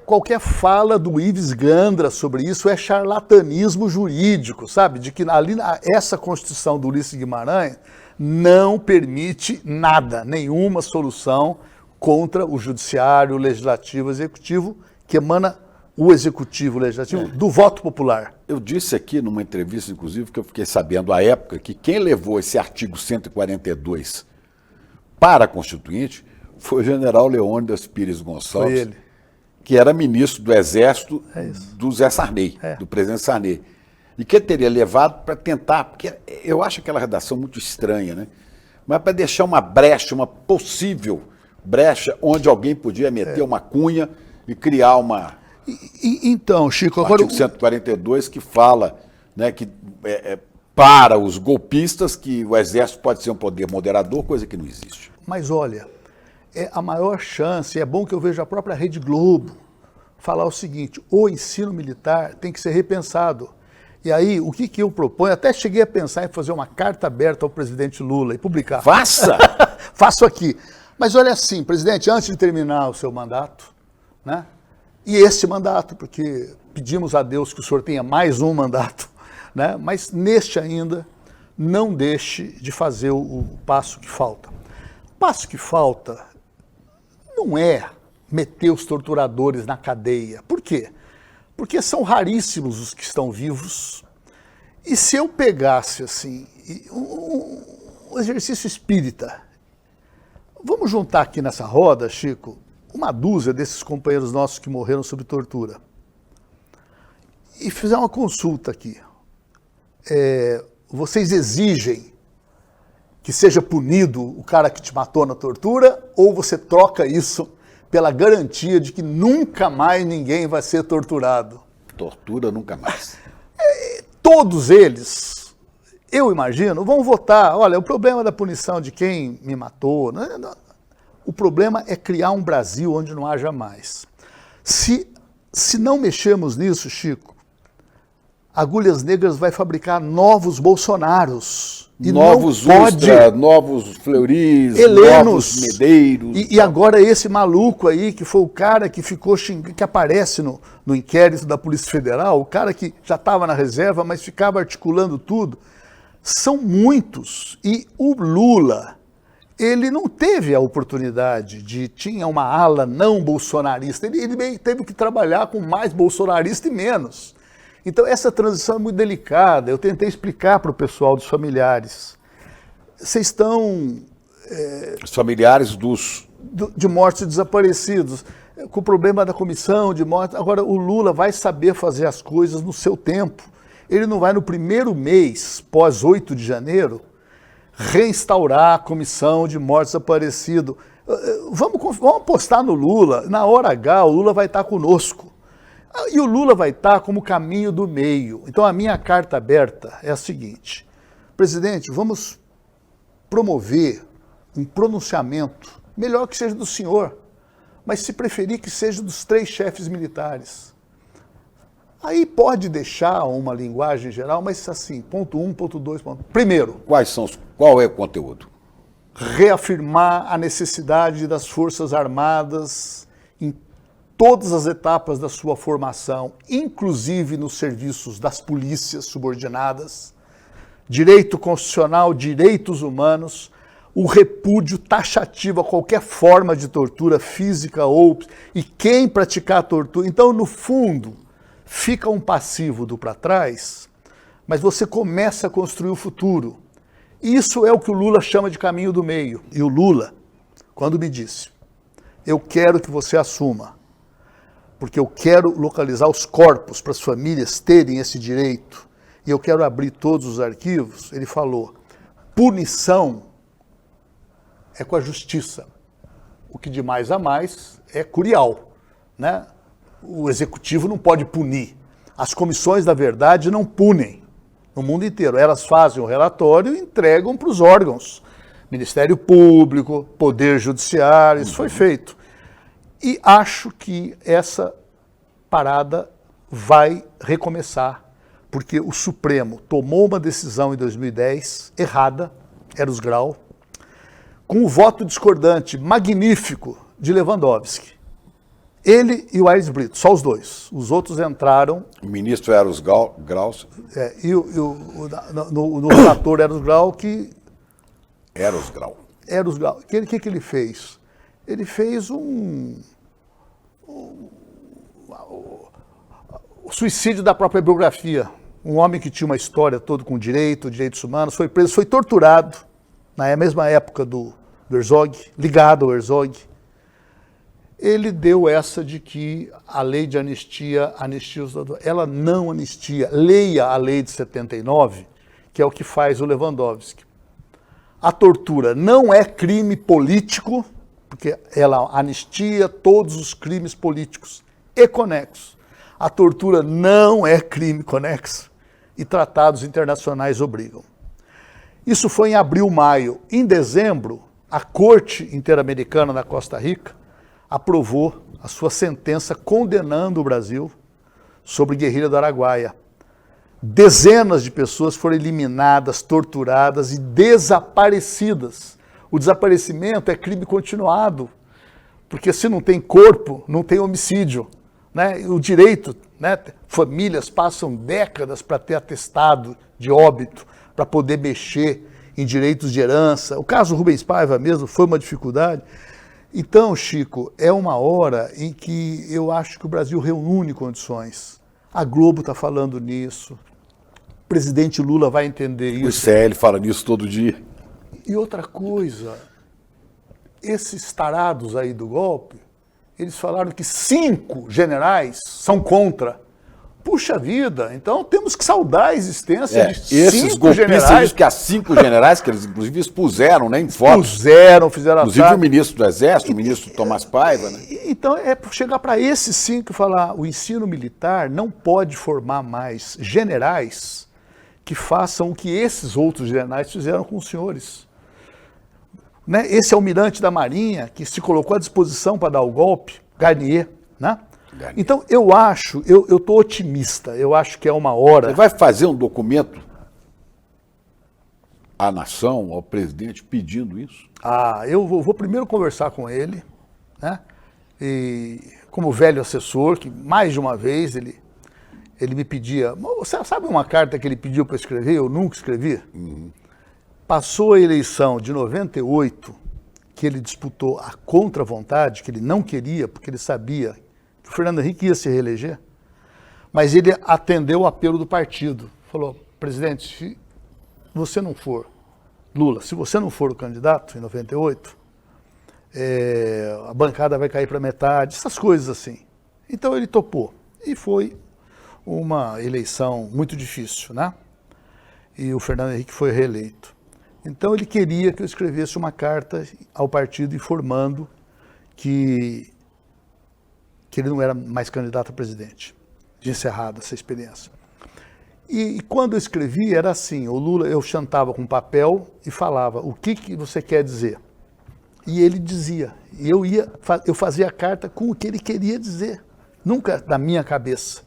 Qualquer fala do Ives Gandra sobre isso é charlatanismo jurídico, sabe? De que ali essa Constituição do Ulisses Guimarães não permite nada, nenhuma solução contra o judiciário, o legislativo, o executivo, que emana o executivo, o legislativo, do voto popular. Eu disse aqui numa entrevista, inclusive, que eu fiquei sabendo à época, que quem levou esse artigo 142 para a Constituinte foi o general Leônidas Pires Gonçalves, Foi ele. que era ministro do Exército do Zé Sarney, do presidente Sarney. E que ele teria levado para tentar, porque eu acho aquela redação muito estranha, né? Mas para deixar uma brecha, uma possível brecha, onde alguém podia meter uma cunha e criar uma... Então, Chico, o agora... artigo 142 que fala, né, que para os golpistas que o Exército pode ser um poder moderador, coisa que não existe. Mas olha, é a maior chance, é bom que eu veja a própria Rede Globo falar o seguinte: o ensino militar tem que ser repensado. E aí, o que eu proponho? Até cheguei a pensar em fazer uma carta aberta ao presidente Lula e publicar. Faça! Faço aqui. Mas olha assim, presidente, antes de terminar o seu mandato, né? E esse mandato, porque pedimos a Deus que o senhor tenha mais um mandato, né? Mas neste ainda, não deixe de fazer o passo que falta. O passo que falta não é meter os torturadores na cadeia. Por quê? Porque são raríssimos os que estão vivos. E se eu pegasse assim um exercício espírita, vamos juntar aqui nessa roda, Chico, uma dúzia desses companheiros nossos que morreram sob tortura e fizer uma consulta aqui. Vocês exigem que seja punido o cara que te matou na tortura, ou você troca isso pela garantia de que nunca mais ninguém vai ser torturado? Tortura nunca mais. Todos eles, eu imagino, vão votar. Olha, o problema da punição de quem me matou, o problema é criar um Brasil onde não haja mais. Se não mexermos nisso, Chico, Agulhas Negras vai fabricar novos Bolsonaros. E novos Ustra, novos Fleuris, Helenos, novos Medeiros. E agora esse maluco aí, que foi o cara que ficou xingando, que aparece no inquérito da Polícia Federal, o cara que já estava na reserva, mas ficava articulando tudo. São muitos. E o Lula, ele não teve a oportunidade tinha uma ala não bolsonarista, ele teve que trabalhar com mais bolsonarista e menos. Então, essa transição é muito delicada. Eu tentei explicar para o pessoal dos familiares. Vocês estão... Os familiares de mortos e desaparecidos, com o problema da comissão de morte. Agora, o Lula vai saber fazer as coisas no seu tempo. Ele não vai, no primeiro mês, pós 8 de janeiro, reinstaurar a comissão de mortos e desaparecidos. Vamos apostar no Lula. Na hora H, o Lula vai estar conosco. E o Lula vai estar como caminho do meio. Então a minha carta aberta é a seguinte: presidente, vamos promover um pronunciamento, melhor que seja do senhor, mas se preferir que seja dos 3 chefes militares. Aí pode deixar uma linguagem geral, mas assim, ponto 1, ponto 2, ponto... Primeiro, qual é o conteúdo? Reafirmar a necessidade das Forças Armadas em todas as etapas da sua formação, inclusive nos serviços das polícias subordinadas, direito constitucional, direitos humanos, o repúdio taxativo a qualquer forma de tortura física e quem praticar tortura. Então, no fundo, fica um passivo do para trás, mas você começa a construir o futuro. Isso é o que o Lula chama de caminho do meio. E o Lula, quando me disse, eu quero que você assuma, porque eu quero localizar os corpos para as famílias terem esse direito, e eu quero abrir todos os arquivos, ele falou, punição é com a justiça. O que de mais a mais é curial, né? O executivo não pode punir. As comissões da verdade não punem no mundo inteiro. Elas fazem o relatório e entregam para os órgãos. Ministério Público, Poder Judiciário, isso foi feito. E acho que essa parada vai recomeçar, porque o Supremo tomou uma decisão em 2010, errada, Eros Grau, com o voto discordante magnífico de Lewandowski. Ele e o Aires Brito, só os dois. Os outros entraram... O ministro Eros Grau... no relator Eros Grau que... Eros Grau. Eros Grau. O que ele fez? Ele fez o suicídio da própria biografia. Um homem que tinha uma história toda com direitos humanos, foi preso, foi torturado, na mesma época do Herzog, ligado ao Herzog. Ele deu essa de que a lei de anistia os... Ela não anistia. Leia a lei de 79, que é o que faz o Lewandowski. A tortura não é crime político, porque ela anistia todos os crimes políticos e conexos. A tortura não é crime conexo e tratados internacionais obrigam. Isso foi em abril, maio. Em dezembro, a Corte Interamericana da Costa Rica aprovou a sua sentença condenando o Brasil sobre guerrilha do Araguaia. Dezenas de pessoas foram eliminadas, torturadas e desaparecidas. O desaparecimento é crime continuado, porque se não tem corpo, não tem homicídio, né? O direito, né? Famílias passam décadas para ter atestado de óbito, para poder mexer em direitos de herança. O caso Rubens Paiva mesmo foi uma dificuldade. Então, Chico, é uma hora em que eu acho que o Brasil reúne condições. A Globo está falando nisso, o presidente Lula vai entender isso. O ICL fala nisso todo dia. E outra coisa, esses tarados aí do golpe, eles falaram que 5 generais são contra. Puxa vida, então temos que saudar a existência de 5 generais. Dizem que há 5 generais, que eles inclusive expuseram, né, em fotos. Fizeram inclusive o ministro do Exército, o ministro Tomás Paiva. Né? Então é chegar para esses 5 e falar, o ensino militar não pode formar mais generais que façam o que esses outros generais fizeram com os senhores. Né? Esse almirante da Marinha, que se colocou à disposição para dar o golpe, Garnier, né? Então, eu acho, eu estou otimista, eu acho que é uma hora... Você vai fazer um documento à nação, ao presidente, pedindo isso? Eu vou primeiro conversar com ele, né? E como velho assessor, que mais de uma vez ele me pedia... Você sabe uma carta que ele pediu para escrever, eu nunca escrevi? Uhum. Passou a eleição de 98, que ele disputou a contra-vontade, que ele não queria, porque ele sabia... que o Fernando Henrique ia se reeleger, mas ele atendeu o apelo do partido. Falou, presidente, se você não for, Lula, se você não for o candidato em 98, a bancada vai cair para metade, essas coisas assim. Então ele topou. E foi uma eleição muito difícil, né? E o Fernando Henrique foi reeleito. Então ele queria que eu escrevesse uma carta ao partido informando que ele não era mais candidato a presidente, de encerrada essa experiência. E quando eu escrevi, era assim, o Lula, eu chantava com papel e falava, o que você quer dizer? E ele dizia, e eu fazia a carta com o que ele queria dizer, nunca da minha cabeça,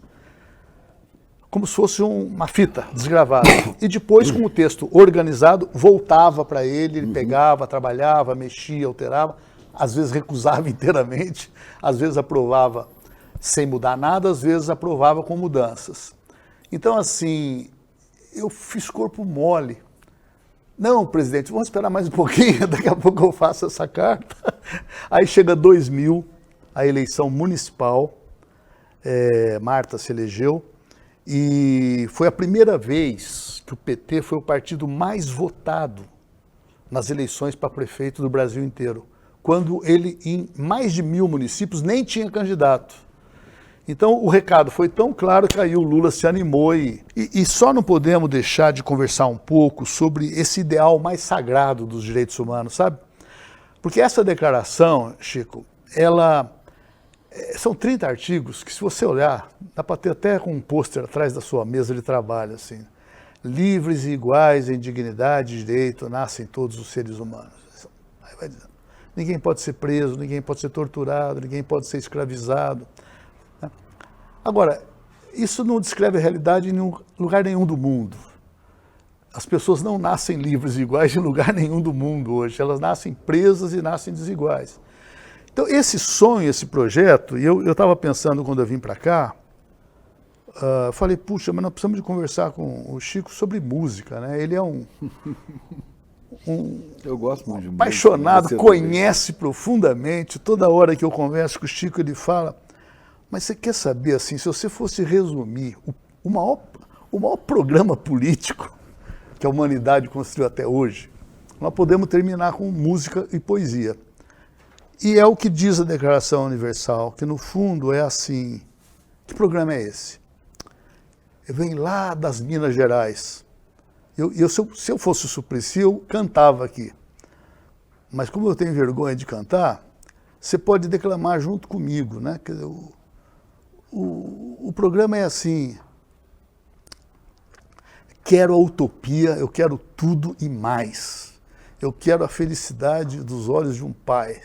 como se fosse uma fita desgravada. E depois, com o texto organizado, voltava para ele pegava, trabalhava, mexia, alterava, às vezes recusava inteiramente, às vezes aprovava sem mudar nada, às vezes aprovava com mudanças. Então, assim, eu fiz corpo mole. Não, presidente, vamos esperar mais um pouquinho, daqui a pouco eu faço essa carta. Aí chega 2000, a eleição municipal, Marta se elegeu, e foi a primeira vez que o PT foi o partido mais votado nas eleições para prefeito do Brasil inteiro, quando ele, em mais de 1.000 municípios, nem tinha candidato. Então, o recado foi tão claro que aí o Lula se animou e só não podemos deixar de conversar um pouco sobre esse ideal mais sagrado dos direitos humanos, sabe? Porque essa declaração, Chico, são 30 artigos que, se você olhar, dá para ter até com um pôster atrás da sua mesa de trabalho, assim. Livres e iguais em dignidade e direito nascem todos os seres humanos. Aí vai dizendo. Ninguém pode ser preso, ninguém pode ser torturado, ninguém pode ser escravizado. Agora, isso não descreve a realidade em lugar nenhum do mundo. As pessoas não nascem livres e iguais em lugar nenhum do mundo hoje. Elas nascem presas e nascem desiguais. Então, esse sonho, esse projeto, e eu estava pensando quando eu vim para cá, falei, puxa, mas nós precisamos de conversar com o Chico sobre música, né? Ele é eu gosto muito de música, apaixonado, conhece profundamente. Toda hora que eu converso com o Chico, ele fala, mas você quer saber, assim, se você fosse resumir o maior programa político que a humanidade construiu até hoje, nós podemos terminar com música e poesia. E é o que diz a Declaração Universal, que no fundo é assim, que programa é esse? Vem lá das Minas Gerais. Se eu fosse o Suplicy, eu cantava aqui. Mas como eu tenho vergonha de cantar, você pode declamar junto comigo, né? Quer dizer, o programa é assim, quero a utopia, eu quero tudo e mais. Eu quero a felicidade dos olhos de um pai.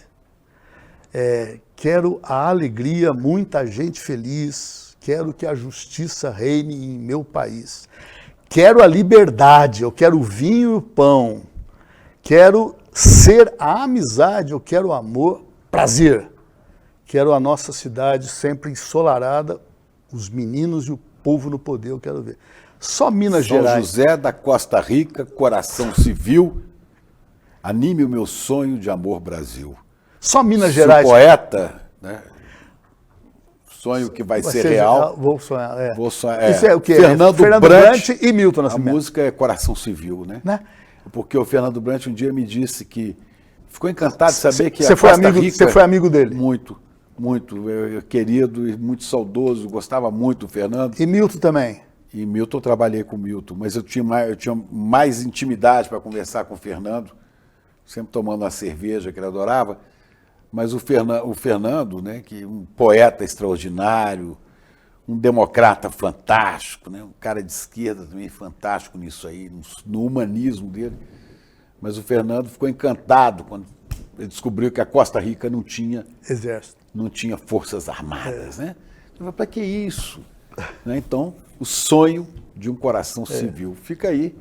Quero a alegria, muita gente feliz. Quero que a justiça reine em meu país. Quero a liberdade, eu quero o vinho e o pão. Quero ser a amizade, eu quero o amor, prazer. Quero a nossa cidade sempre ensolarada, os meninos e o povo no poder, eu quero ver. Só Minas Gerais. São José da Costa Rica, coração civil, anime o meu sonho de amor Brasil. Só Minas Gerais. O poeta, né? Sonho que vai ser real. Vou sonhar. Vou sonhar. Isso é o quê? Fernando Brant e Milton Nascimento. A música é Coração Civil, né? Porque o Fernando Brant um dia me disse que ficou encantado de saber que a Costa Rica... Você foi amigo dele? Muito, muito. Querido e muito saudoso, gostava muito do Fernando. E Milton também? E Milton, eu trabalhei com Milton, mas eu tinha mais intimidade para conversar com o Fernando, sempre tomando uma cerveja que ele adorava. Mas o Fernando, né, que um poeta extraordinário, um democrata fantástico, né, um cara de esquerda também fantástico nisso aí, no humanismo dele. Mas o Fernando ficou encantado quando ele descobriu que a Costa Rica não tinha exército, não tinha forças armadas, né? Ele falou, para que isso? Né? Então, o sonho de um coração civil. Fica aí,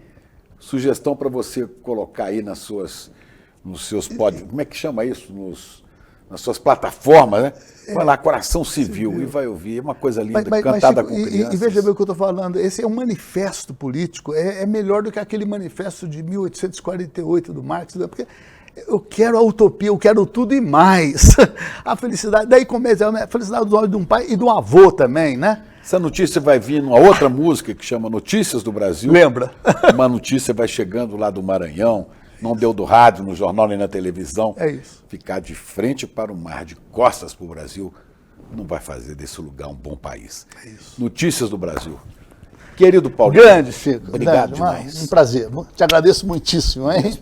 sugestão para você colocar aí nos seus como é que chama isso? Nas suas plataformas, né? Vai lá, Coração Civil, e vai ouvir. É uma coisa linda, cantada com crianças. E veja bem o que eu estou falando, esse é um manifesto político, é melhor do que aquele manifesto de 1848 do Marx, porque eu quero a utopia, eu quero tudo e mais. A felicidade, daí começa a felicidade dos olhos de um pai e de um avô também, né? Essa notícia vai vir numa outra música que chama Notícias do Brasil. Lembra? Uma notícia vai chegando lá do Maranhão, não deu do rádio, no jornal nem na televisão. É isso. Ficar de frente para o mar, de costas para o Brasil, não vai fazer desse lugar um bom país. É isso. Notícias do Brasil. Querido Paulinho. Grande, Chico. Obrigado demais. Um prazer. Te agradeço muitíssimo, hein?